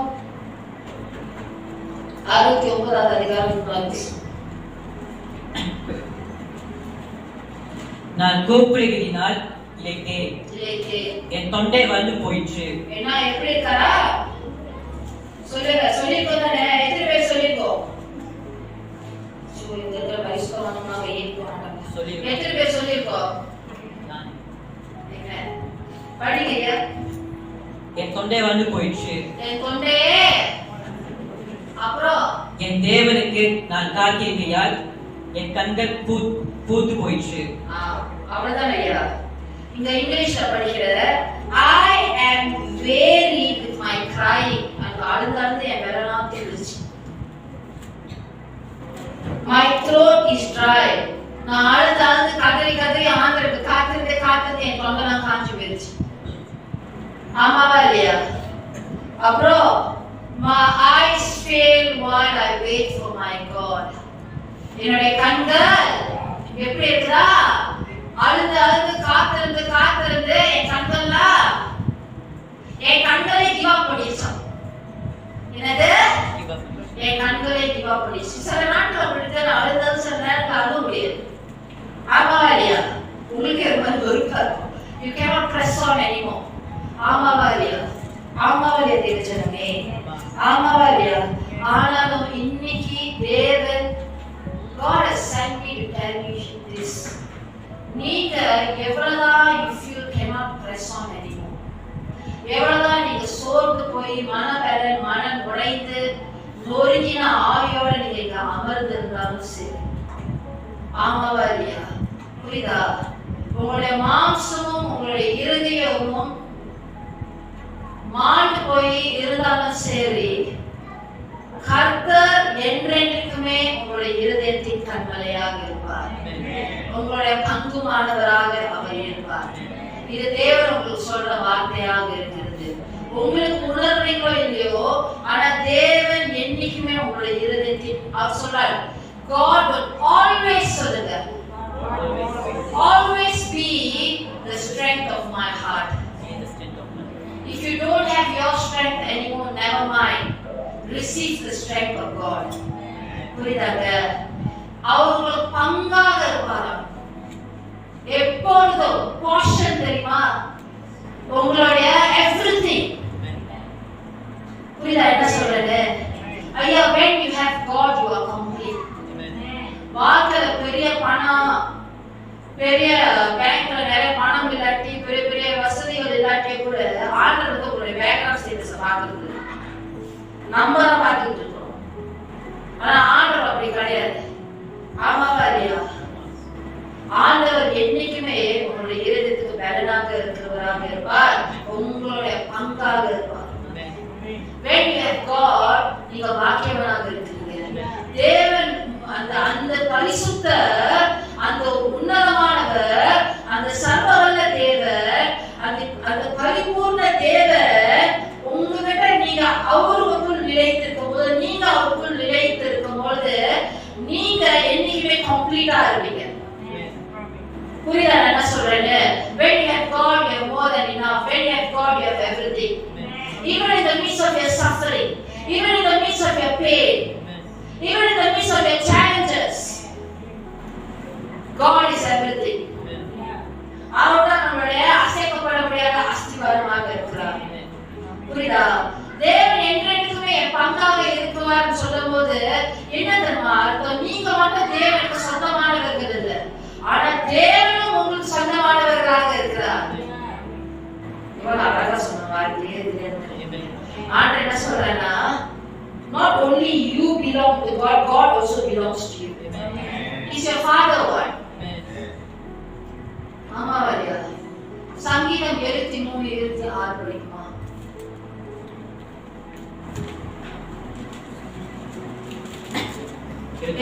69வது அதிகாரம். நான் கூப்பிடுகிறதினால் இளைத்தேன், என் தொண்டை வந்து போயிற்று. என்ன எப்படி இருக்காரா? சொல்லுங்க, சொல்லிக்கோ தானே. எத்தனை பேர் சொல்லிக்கோ? இந்த பரிசுத்தவான்களாக ஏற்றுவாங்க. எத்தனை பேர் சொல்லிக்கோ? படிங்க. என் தொண்டை வந்து போயிற்று, என் தொண்டையே. அப்புறம் என் தேவனுக்கு நான் காத்திருக்கையால் என் கண்கள் பூத்து போயிற்று. அவ்வளவுதான் ஐயா. இங்க இங்கிலீஷ்ல படிக்கிறது I am weary with my crying. அந்த அழுதாந்து என் விரலாம் தெரிச்சு. My throat is dry. நான் அழுதாந்து கதறி ஆண்டவருக்கு காத்திருந்து என் தொண்டெல்லாம் காஞ்சு போயிருச்சு. ஆமாவா இல்லையா? அப்புறம் my eyes fail while I wait for my God. என்னுடைய கண்கள் எப்படி இருக்குதா? அழுது காத்திருந்து என் கண்களை கிவ் அப் பண்ணிடுச்சான். என்னது? என் கண்களை கிவ் அப் பண்ணிடுச்சு. சில நாட்கள் அப்படித்தான் அழுதாலும் சில நேரத்தில் அழுக முடியாது. ஆமாவா இல்லையா? உங்களுக்கு ஒரு மாதிரி வெறுப்பா இருக்கும். You cannot press on anymore. ஆமாவா இல்லையா? ஆமாவா இல்லையா தேவஜனமே? ஆமாவா இல்லையா? ஆனாலும் இன்னைக்கு தேவன் God has sent me to tell you this. நீங்க எவ்வளவுதான் you feel cannot press on anymore, எவ்வளவுதான் நீங்க சோர்ந்து போய் மனம் உடைந்து நொறுங்கின ஆவியோட நீங்க இங்க அமர்ந்து இருந்தாலும் சரி. ஆமாவா இல்லையா? புரியுதா? உங்களுடைய மாம்சமும் உங்களுடைய இருதயமும் மாண்டு போய் இருந்தாலும் சரி, கர்த்தர் என்றென்றைக்குமே உங்களுடைய இருதயத்தின் கண்மலையாக இருப்பார். உங்களுடைய பங்குமானவராக அவர் இருப்பார். இது தேவன் உங்களுக்கு சொல்ற வார்த்தையாக இருக்கிறது. உங்களுக்கு உணர்றீங்களோ இல்லையோ, ஆனா தேவன் என்னைக்குமே உங்களுடைய இருதயத்தின் அவர் சொல்றார். God will always சொல்லுங்க, always be the strength of my heart. If you don't have your strength anymore, never mind. Receive the strength of God. புரியுதாங்க? அவங்களுக்கு பங்காக இருப்பாராம். எப்பொழுதும் portion தெரியுமா? உங்களுடைய everything. புரியுதா என்ன சொல்றது? ஐயா, when you have God, you are complete. வாழ்க்கையில பெரிய பணம், பெரிய பேங்க்ல நிறைய பணம் இல்லாட்டி, பெரிய பெரிய வசதிகள் இல்லாட்டி கூட ஆண்டவர் உங்களுடைய பேக்ரவுண்ட் ஸ்டேட்டஸ் பார்க்கறது நம்ம தான் பார்த்துட்டு இருக்கோம். ஆனா ஆண்டவர் அப்படி கிடையாது. ஆமாவா இல்லையா? ஆண்டவர் என்னைக்குமே உங்களுடைய இருதயத்துக்கு பலனாக இருக்கிறவராக இருப்பார், உங்களுடைய பங்காக இருப்பார். When you have God, நீங்க பாக்கியவானாக இருக்கிறீங்க. தேவன் அந்த பரிசுத்த, அந்த உன்னதமானவர், அந்த சர்வவல்ல தேவன், அந்த பரிபூர்ண தேவன் உங்ககிட்ட நீங்க அவருக்குள் நிலைத்திருக்கும் போது, நீங்க அவருக்குள் நிலைத்திருக்கும் போது நீங்க என்னைக்குமே கம்ப்ளீட்டா இருப்பீங்க. புரியுதா நான் என்ன சொல்றேன்னு? When you have God, you have more than enough. When you have God, you have everything. Even in the midst of your suffering, even in the midst of your pain, even in the midst of your challenges, God is everything. அவர்தான் நம்மளுடைய அசைக்கப்பட முடியாத அஸ்திவாரமாக இருக்கிறார். புரியுதா? தேவன் என்றென்றுமே பங்காக இருக்குவார்னு சொல்லும் போது என்ன தெரியுமா அர்த்தம்? நீங்க மட்டும் தேவனுக்கு சொந்தமானவர்கள் இல்லை, ஆனா தேவனும் உங்களுக்கு சொந்தமானவர்களாக இருக்கிறார். இவ்வளவு அழகா சொன்ன வார்த்தையே ஆண்டு என்ன சொல்றேன்னா, not only you belong to God, God also belongs to you. He's your father, what? ஆமா வரியா? சங்கீதம் 73:26 படிக்குமா?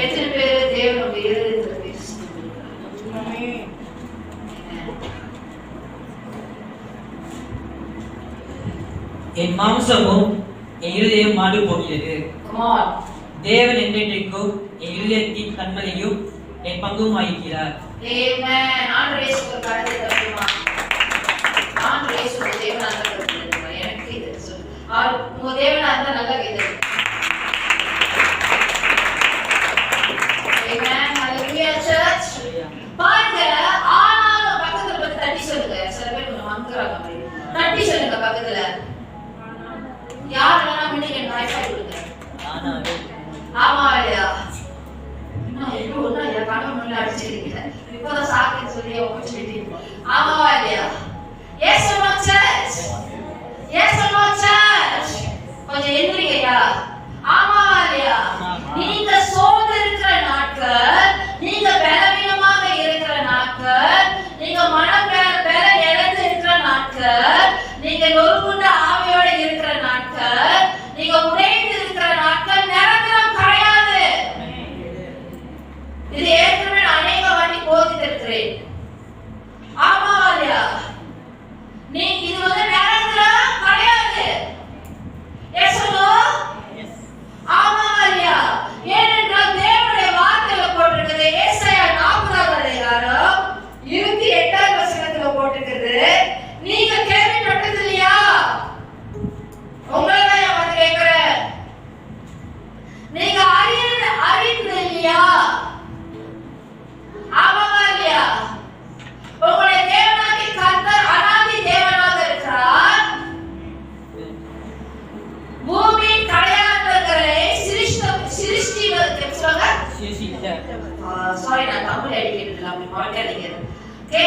எத்தனை பேர் தேவனுடைய இருதயத்தை பேசுகிறாங்க? என் மாம்சமும் என் இருதயம் மாண்டு போகிறது. தேவன் என்றென்றைக்கும் என் இருதயத்தின் கண்மலையும் என் பங்கும் ஆகிறார். ஆமென். ஆண்டவரே சொல்ற காரியத்தை தப்புமா? ஆண்டவரே சொல்ற தேவனாக இருக்கிறது எனக்கு இது சொல்லு. உங்க தேவனா இருந்தா நல்லா கேக்குது. ஆமென். ஹalleluya சர்ச். பாருங்க, ஆனாலும் பக்கத்துல பத்தி தட்டி சொல்லுங்க. சில பேர் கொஞ்சம் மங்கறாங்க மாதிரி. தட்டி சொல்லுங்க பக்கத்துல. யாரெல்லாம் இன்னைக்கு ஹைஃபை கொடுங்க. ஆமா இல்லையா? இன்னும் எவ்வளோ என் கண்ணு முன்னாடி அடிச்சிருக்கீங்க. இப்போதான் சாக்குன்னு சொல்லி சொல்லிட்டீங்க. ஆமாவா இல்லையா? Yes or no church? Yes or no church? கொஞ்சம் எந்திரிங்கய்யா. ஆமாவா இல்லையா? நீங்க சோர்ந்து இருக்கிற நாட்கள், நீங்க பலவீனமாக இருக்கிற நாட்கள், நீங்க மனம் பல இழந்து இருக்கிற நாட்கள், நீங்க நொறுங்குண்ட ஆவியோட இருக்கிற நாட்கள், நீங்க உடைந்து இருக்கிற நாட்கள் நிரந்தரம் கிடையாது. இது ஏற்கனவே நான் அநேக வாட்டி போதித்திருக்கிறேன். ஆமாவா இல்லையா? நீங்க இது நிரந்தரம் கிடையாது. Yes or no? ஆமாவா இல்லையா? ஏனென்றால் தேவனுடைய வார்த்தையில போட்டிருக்கிறது. ஏசாயா 40வது அதிகாரம் 28வது வசனத்துல போட்டிருக்கிறது. நீங்க கேள்விப்பட்டது இல்லையா? உங்களை தான் வந்து கேட்கிறேன். நீங்க அறிந்து இல்லையா? ஆமாவா இல்லையா? உங்களுடைய தேவனாகிய கர்த்தர் அனாதி தேவனாக இருக்கிறார். பூமியின் கடையாளர்களை சாரி நான் தமிழ் அடிக்கிறது அப்படி மாட்டாதீங்க. ஓகே,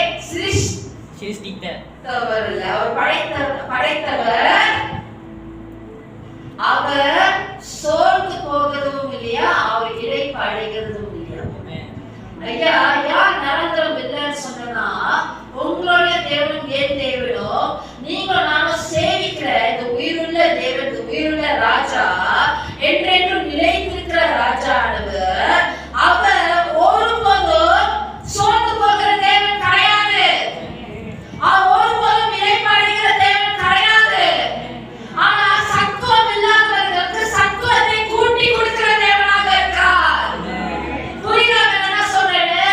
சிருஷ்டித்தவர் இல்ல, அவர் படைத்தவர். அவர் சோர்ந்து போகிறதும் இல்லையா, அவர் இழைப்பு அடைகிறதும் இல்லையா. ஐயா, யார் நிரந்தரம் இல்லைன்னு சொன்னா, உங்களுடைய தேவனும் ஏன் தேவனோ, நீங்க நானும் சேவிக்கிற இந்த உயிருள்ள தேவன், இந்த உயிருள்ள ராஜா, என்றென்றும் நிலைத்திருக்கிற ராஜானவர், அவர் ஒருபோதும் சோர்ந்து போகிற தேவன் கிடையாது. அவர் ஒருபோதும் இழைப்பு அடைகிற தேவன் கிடையாது. ஆனா சத்துவம் இல்லாதவர்களுக்கு சத்துவத்தை கூட்டி கொடுக்கிற தேவனாக இருக்கிறார். புரியுதா என்ன சொல்றேன்னு?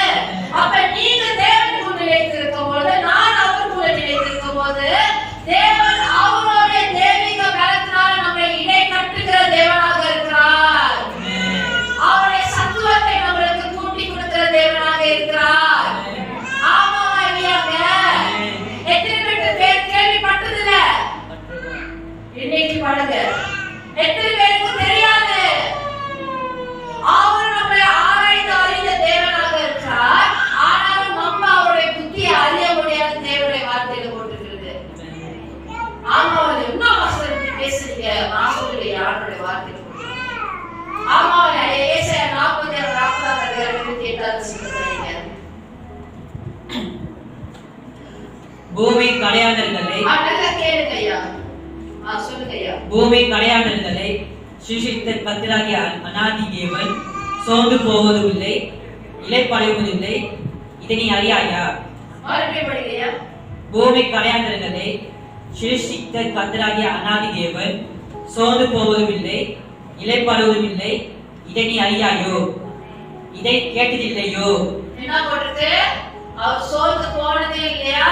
பூமி கடையாளர்களை நல்லா கேளுங்க ஐயா. சொல்லுங்க ஐயா. பூமி கடையாளர்களை சிருஷ்டித்த கர்த்தராகிய அநாதி தேவன் சோர்ந்து போவதும் இல்லை, இளைப்படைவதும் இல்லை. இதை நீ அறியாயா? மறுபடியும் படிங்க ஐயா. பூமி கடையாளர்களை சிருஷ்டித்த கர்த்தராகிய அநாதி தேவன் சோர்ந்து போவதும் இல்லை, இளைப்படைவதும் இல்லை. இதை நீ அறியாயோ? இதை கேட்டதில்லையோ? என்ன போட்டிருக்கு? அவர் சோர்ந்து போனதே இல்லையா?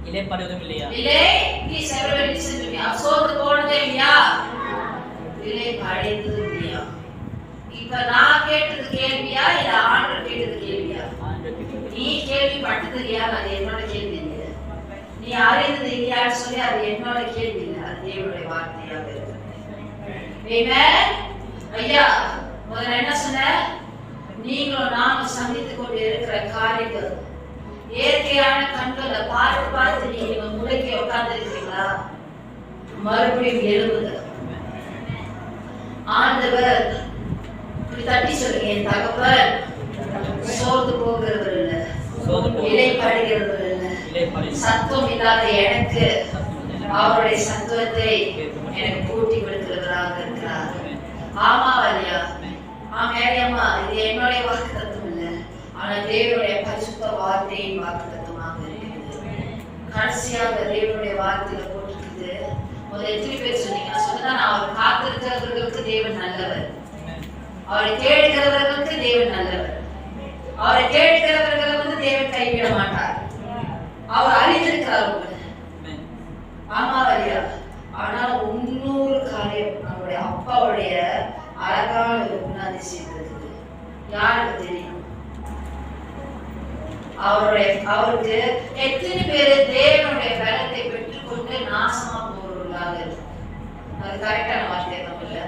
இளைப்படைவதும் இல்லையா? இல்லை. Please everybody listen to me. அவர் சோர்ந்து போனதே இல்லையா? இல்லை, படைத்ததும் இல்லையா? இப்ப நான் கேட்டது கேள்வியா இல்ல ஆண்டவர் கேட்டது கேள்வியா? நீ கேள்விப்பட்டது இல்லையா? அது என்னோட கேள்வி இல்லை. நீ அறிந்தது இல்லையான்னு சொல்லி அது என்னோட கேள்வி இல்லை. அது தேவனுடைய வார்த்தையாக இருக்கு. ஆமென். ஐயா, முதல்ல என்ன சொன்ன? நீங்களும் நானும் சந்தித்துக் கொண்டு இருக்கிற காரியங்கள் இயற்கையான கண்களை பார்த்து பார்த்து நீங்க முடக்கி உட்கார்ந்து இருக்கிறீங்களா? மறுபடியும் எழுதுங்க. ஆண்டவர் தட்டி சொல்லுங்க, என் தகப்பன் சோர்ந்து போகிறவர் இல்ல, இளைப்படைகிறவர் இல்ல, சத்தம் இல்லாத எனக்கு அவருடைய சத்துவத்தை எனக்கு கூட்டி கொடுக்கிறவராக இருக்கிறார். ஆமா இல்லையா? ஆமா, இது என்னுடைய வாக்கு தத்துவம் இல்ல, ஆனா தேவனுடைய பரிசுத்த வார்த்தையின் வாக்கு தத்துவமாக இருக்கிறது. கடைசியாக தேவனுடைய வார்த்தையில போட்டிருக்குது. முதல்ல எத்தனை பேர் சொன்னீங்க? நான் சொன்னதான், அவர் காத்திருக்கிறவர்களுக்கு தேவன் நல்லவர், அவரை தேடுகிறவர்களுக்கு தேவன் நல்லவர், அவரை தேடுகிறவர்களை தேவன் கைவிட மாட்டார், அவர் அறிந்திருக்கிறார் உங்களை. ஆமா இல்லையா? ஆனால் இன்னொரு காரியம், நம்முடைய அப்பாவுடைய அழகான ஒரு குணாதிசயம் இருக்குது. யாருக்கு தெரியும்? அவருக்கு எத்தனை பேரு தேவனுடைய பலத்தை பெற்றுக்கொண்டு நாசமா போறவர்களாக இருக்கு? அது கரெக்டான வார்த்தை நம்மள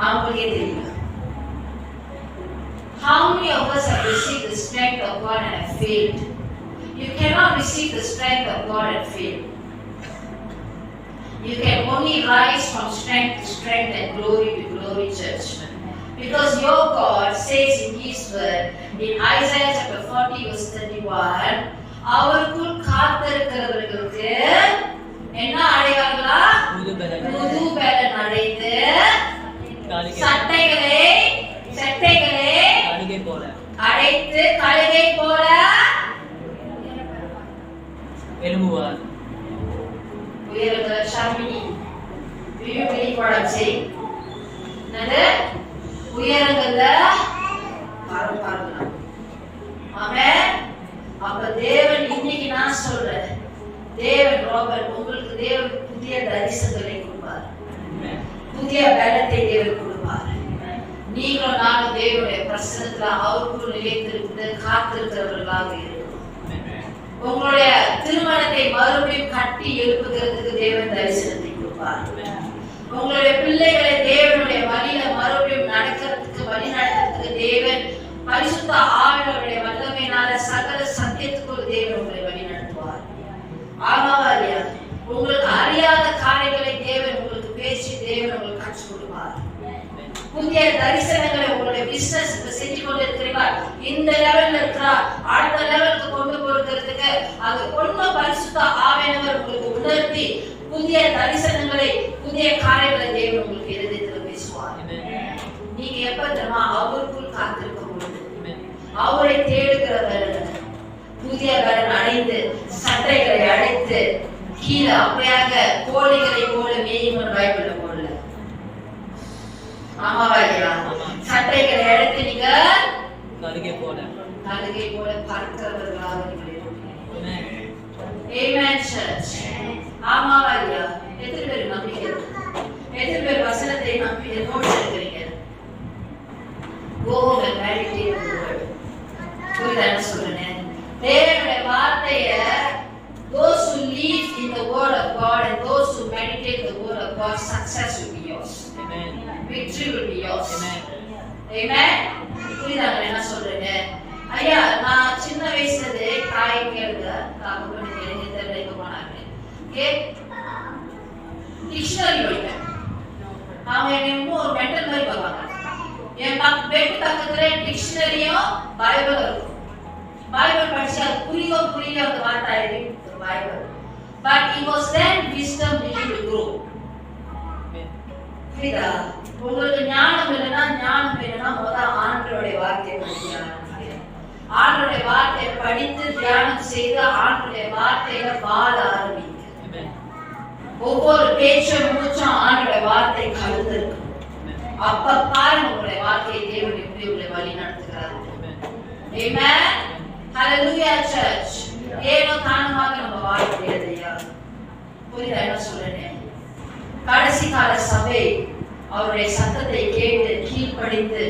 அவங்களுக்கே தெரியும். How many of us have received the strength of God and have failed? You cannot receive the strength of God and fail. You can only rise from strength to strength and glory to glory, church. Because your God says in His word, in Isaiah chapter 40 verse 31, அவருக்குள் காத்திருக்கிறவர்களுக்கு என்ன அடைவார்களா? புது பலன் அடைந்து சட்டைகளை அடைத்து கழுகை போல எழும்புவார். Shamini, do you believe what I'm saying? என்னது? உயரங்கள்ல பறக்கலாம். ஆமென். அப்ப தேவன் இன்னைக்கு நான் சொல்றேன், தேவன் ராபர்ட் உங்களுக்கு தேவன் புதிய தரிசனங்களை கொடுப்பார், புதிய பலத்தை தேவன் கொடுப்பார். நீங்களும் நானும் தேவனுடைய பிரசன்னத்துல அவருக்குள் நிலைத்திருந்து காத்திருக்கிறவர்களாக இருக்கணும். உங்களுடைய திருமணத்தை மறுபடியும் கட்டி எழுப்புகிறதுக்கு தேவன் தரிசனத்தை கொடுப்பார். உங்களுடைய பிள்ளைகளை தேவனுடைய வழியில மறுபடியும் நடக்கிறதுக்கு வழி நடத்துறதுக்கு தேவன் பரிசுத்த ஆவியானவருடைய வல்லமையினால சகல சத்தியத்துக்குள் தேவன் உங்களை வழி நடத்துவார். ஆமாவா இல்லையா? உங்களுக்கு அறியாத காரியங்களை தேவன் உங்களுக்கு பேசி தேவன் உங்களுக்கு கற்றுக் கொடுப்பார். புதிய தரிசனங்களை உங்களுடைய பிசினஸ் செஞ்சு கொண்டு இருக்கிறீர்கள், இந்த லெவல்ல இருக்கிறா, அடுத்த லெவலுக்கு கொண்டு போறதுக்கு அது கொண்டு பரிசுத்த ஆவியானவர் உங்களுக்கு உணர்த்தி புதிய தரிசனங்களை புதிய காரியங்களை தேவன் உங்களுக்கு இருதயத்தில் பேசுவார். நீங்க எப்ப தெரியுமா? அவருக்குள் காத்திருக்கும் பொழுது, அவரை தேடுகிறவர்கள் புதிய பலன் அடைந்து சட்டைகளை அடைத்து கீழே அப்படியாக கோழிகளை போல மேயும் பைபிள்ல போடல. ஆமாவா இல்லையா? சட்டைகளை அடைத்து நீங்க கழுகை போல பறக்கிறவர்களாக இருக்கிறீர்கள். ஆமென் சர்ச். ஆமாவா இல்லையா? எத்தனை பேர் நம்பிக்கை? எத்தனை பேர் வசனத்தை நம்பி நோட் எடுக்கிறீங்க? Go home and meditate on the word. புரியுதா சொல்றேன்? தேவனுடைய வார்த்தையை those who live in the word of God and those who meditate the word of God, success will be yours. Amen. Victory will be yours. Amen. Amen. புரியுதா என்ன சொல்றேன்? ஐயா, நான் சின்ன வயசுல தாய் கேளுங்க, காக்கு பண்ணி தெரிஞ்சு போனாங்க. ஓகே, டிக்ஷனரி படிப்பேன். அவங்க என்ன ஒரு மென்டல் மாதிரி பார்ப்பாங்க. என் பெட் பக்கத்துல டிக்ஷனரியும் பைபிள் இருக்கும். பைபிள் படிச்சா புரியோ அந்த வார்த்தை இருக்கு Bible. But it was then wisdom began to grow. புரியுதா? உங்களுக்கு ஞானம் இல்லைன்னா முத ஆண்டவருடைய வார்த்தையை படிக்கணும். ஆண்டவருடைய வார்த்தையை படித்து தியானம் செய்து ஆண்டவருடைய வார்த்தையில வாழ ஆரம்பிங்க. ஒவ்வொரு பேச்சும் மூச்சும் ஆண்டவருடைய வார்த்தை கலந்து இருக்கு. அப்ப பாருங்க உங்களுடைய வாழ்க்கையை தேவனுடைய முடிவுகளை வழி நடத்துகிறார். Amen. Hallelujah church. ஏனோ தானமாக நம்ம வாழ முடியாதையா? புரியுதா என்ன சொல்றேன்? கடைசி கால சபை அவருடைய சத்தத்தை கேட்டு கீழ்ப்படிந்து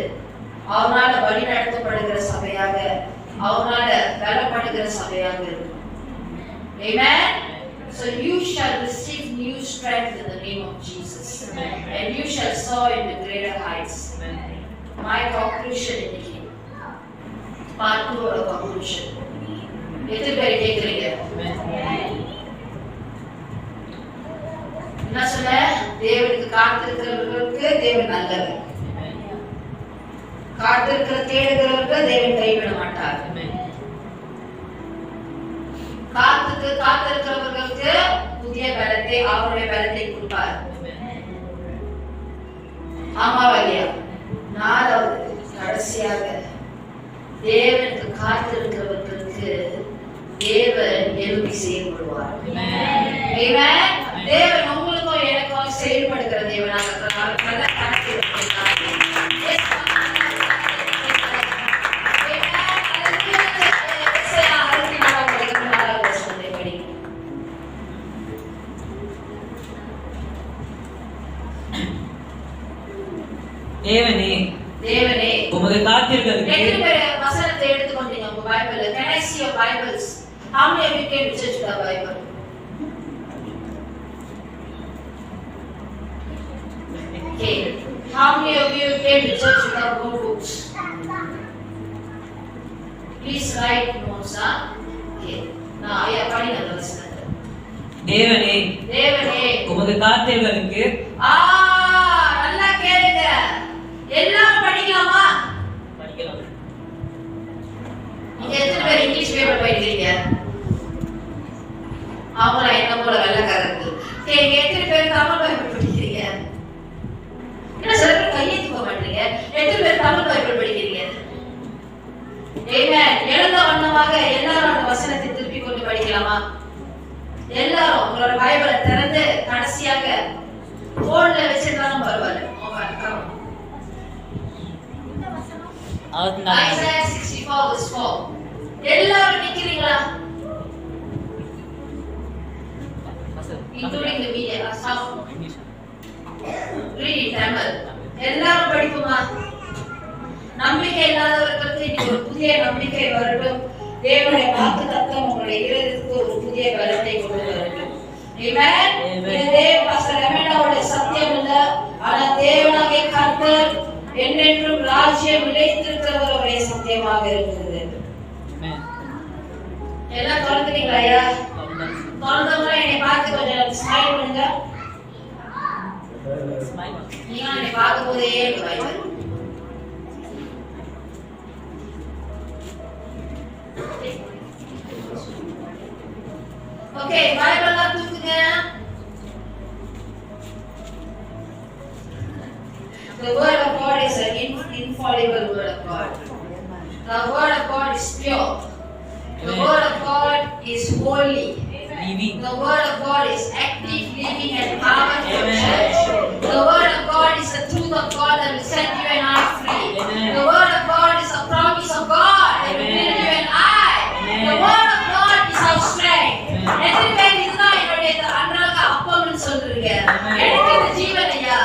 அவனால வழி நடத்தப்படுகிற சபையாக, அவனால பலப்படுகிற சபையாக இருக்கும். Amen. So you shall receive new strength in the name of Jesus. And you shall soar into greater heights. My conclusion இன்னைக்கு part 2 ஓட conclusion. எத்தனை பேர் கேக்குறீங்க? என்ன சொல்ல? தேவனுக்கு காத்திருக்கிறவர்களுக்கு தேவன் நல்லவர். காத்திருக்கிற தேடுகிறவர்களுக்கு தேவன் கைவிட மாட்டார். காத்திருக்கிறவர்களுக்கு புதிய பலத்தை, அவருடைய பலத்தை கொடுப்பார். ஆமாவா இல்லையா? நாலாவது கடைசியாக தேவனுக்கு காத்திருக்கிறவர்களுக்கு தேவன் எழுப்பி செயல்படுவார். தேவன் உங்களுக்கும் எனக்கும் செயல்படுகிற தேவனாக தேவனே உமது காத்திருக்கிறதுக்கு வசனத்தை எடுத்துக்கொண்டீங்க உங்க பைபிள்ல. Can I see your Bibles? How many of you came to church with a Bible? Okay. How many of you came to church without notebooks? Please write notes. Okay. Now I am reading the வசனத்தை. தேவனே உமது காத்திருக்கிறதுக்கு நல்லா கேளுங்க. எல்லாம் படிக்கலாமா? படிக்கலாம். நீங்க எத்தனை பேர் இங்கிலீஷ் பேப்பர் படிக்கிறீங்க? அவங்கள என்ன போல வெள்ளக்காரங்க. நீங்க எத்தனை பேர் தமிழ் பைபிள் படிக்கிறீங்க? என்ன சில பேர் கையை தூக்க மாட்டீங்க. எத்தனை பேர் தமிழ் பைபிள் படிக்கிறீங்க? எழுத வண்ணமாக எல்லாரும் அந்த வசனத்தை திருப்பி கொண்டு படிக்கலாமா? எல்லாரும் உங்களோட பைபிளை திறந்து கடைசியாக போன்ல வச்சிருந்தாலும் பரவாயில்ல. Isaiah 64 verse 4. எல்லாரும் நிக்கிறீங்களா? Including the media. Read it Tamil. எல்லாரும் படிக்குமா? நம்பிக்கை இல்லாதவர்களுக்கு இன்னைக்கு ஒரு புதிய நம்பிக்கை வரட்டும். தேவனுடைய வாக்குத்தத்தம் உங்களுடைய இதயத்துக்கு ஒரு புதிய பலத்தை கொண்டு வரட்டும். Amen. இதே பாஸ்டர் ரமேனாவோட சத்தியம் இல்ல, ஆனா தேவனாகிய கர்த்தர் என்றென்றும் ராஜ்யம் நிலைத்திருக்கிறவருடைய சத்தியமாக இருக்கிறது. எல்லாம் திறந்துட்டீங்களா ஐயா? திறந்தவங்க என்னை பார்த்து கொஞ்சம் ஸ்மைல் பண்ணுங்க. நீங்க என்னை பார்க்கும் போதே பைபிள். ஓகே, பைபிள்லாம் தூக்குங்க. The word of God is an infallible word of God. The word of God is pure. The word of God is holy. The word of God is active, living and powerful. The word of God is the truth of God that will set you and I free. The word of God is a promise of God that will bring you and I. The word of God is our strength. எத்தனை பேர் இதுதான் என்னுடைய அன்றாட அப்பம்னு சொல்றீங்க? எனக்கு இந்த ஜீவன் ஐயா.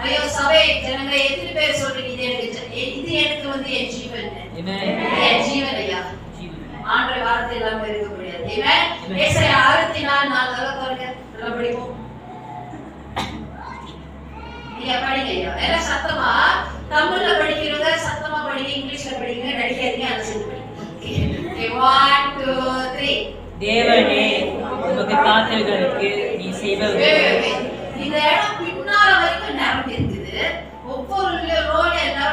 ஐயோ சபை ஜனங்களே, எத்தனை பேர் சொல்றீங்க இது எனக்கு வந்து என் ஜீவன்? என் ஜீவன் ஐயா. ஆண்டவருடைய வார்த்தை இல்லாம இருக்க முடியாது. ஆமென். ஏசாயா 64 நல்லா பாருங்க. நல்லா படிப்போம். நீங்க படிங்க ஐயா. எல்லாம் சத்தமா தமிழ்ல படிக்கிறவங்க சத்தமா படிங்க, இங்கிலீஷ்ல படிங்க, நடிக்காதீங்க, அலசிட்டு படிங்க. 1 2 3. தேவனே உமக்கு காத்திருக்கிறதுக்கு நீ செய்வது. இந்த இடம் பின்னால வரைக்கும் நிரம்பி இருக்குது. ஒவ்வொரு ரோல எல்லாம்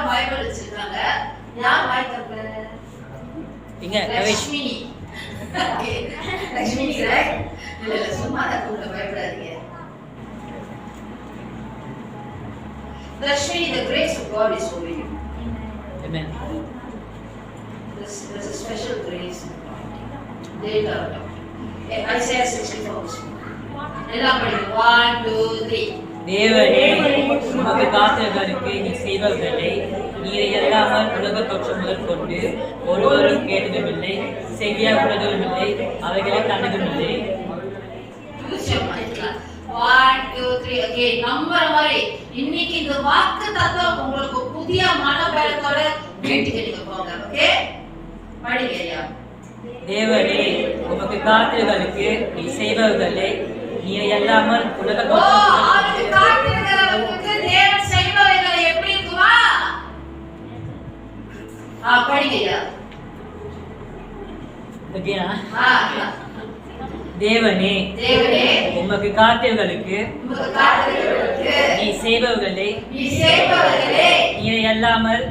யார் வாய் தப்பல? இங்க ரமேஷ். லட்சுமி. லட்சுமி right? இல்ல சும்மா தான் கூப்பிட பயப்படாதீங்க. Lashmi, the grace of God is over you. Amen. There's a special grace. They love it. Isaiah 64. எல்லாம் படிங்க. 1, 2, 3. தேவனே உமக்கு காத்திருக்கிறவர்களுக்கு நீ செய்பவர்களை நீரை அல்லாமல் உலக தோற்றம் முதல் கொண்டு ஒருவரும் கேட்டதுமில்லை, செவியா உள்ளதுமில்லை, அவைகளை கண்டதுமில்லை. One, two, three. Okay, number மாதிரி இன்னைக்கு இந்த வாக்கு தத்துவம் உங்களுக்கு புதிய மனபலத்தோட வீட்டுக்கு நீங்க போங்க. ஓகே, படிங்க ஐயா. தேவனே உமக்கு காத்திருக்கிறவர்களுக்கு நீ செய்பவர்களை நீரை அல்லாமல் உலக தோற்றம் காத்திருக்கிறவர்களுக்கு தேவன் செய்பவைகளை எப்படி இருக்குமா? படிங்க ஐயா. ஓகேனா? தேவனே உமக்கு காத்திருக்கிறவர்களுக்கு நீ செய்பவர்களை நீரை அல்லாமல்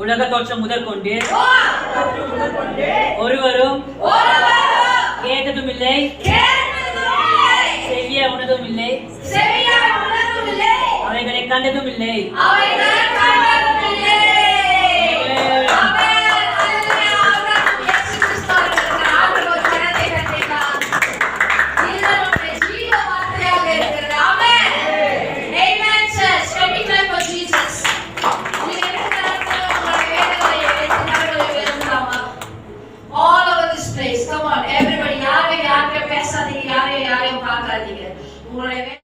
உலக தோற்றம் முதல் கொண்டு ஒருவரும் கேட்டதுமில்லை, செவிய உணதுமில்லை, அவைகளை கண்டதுமில்லை.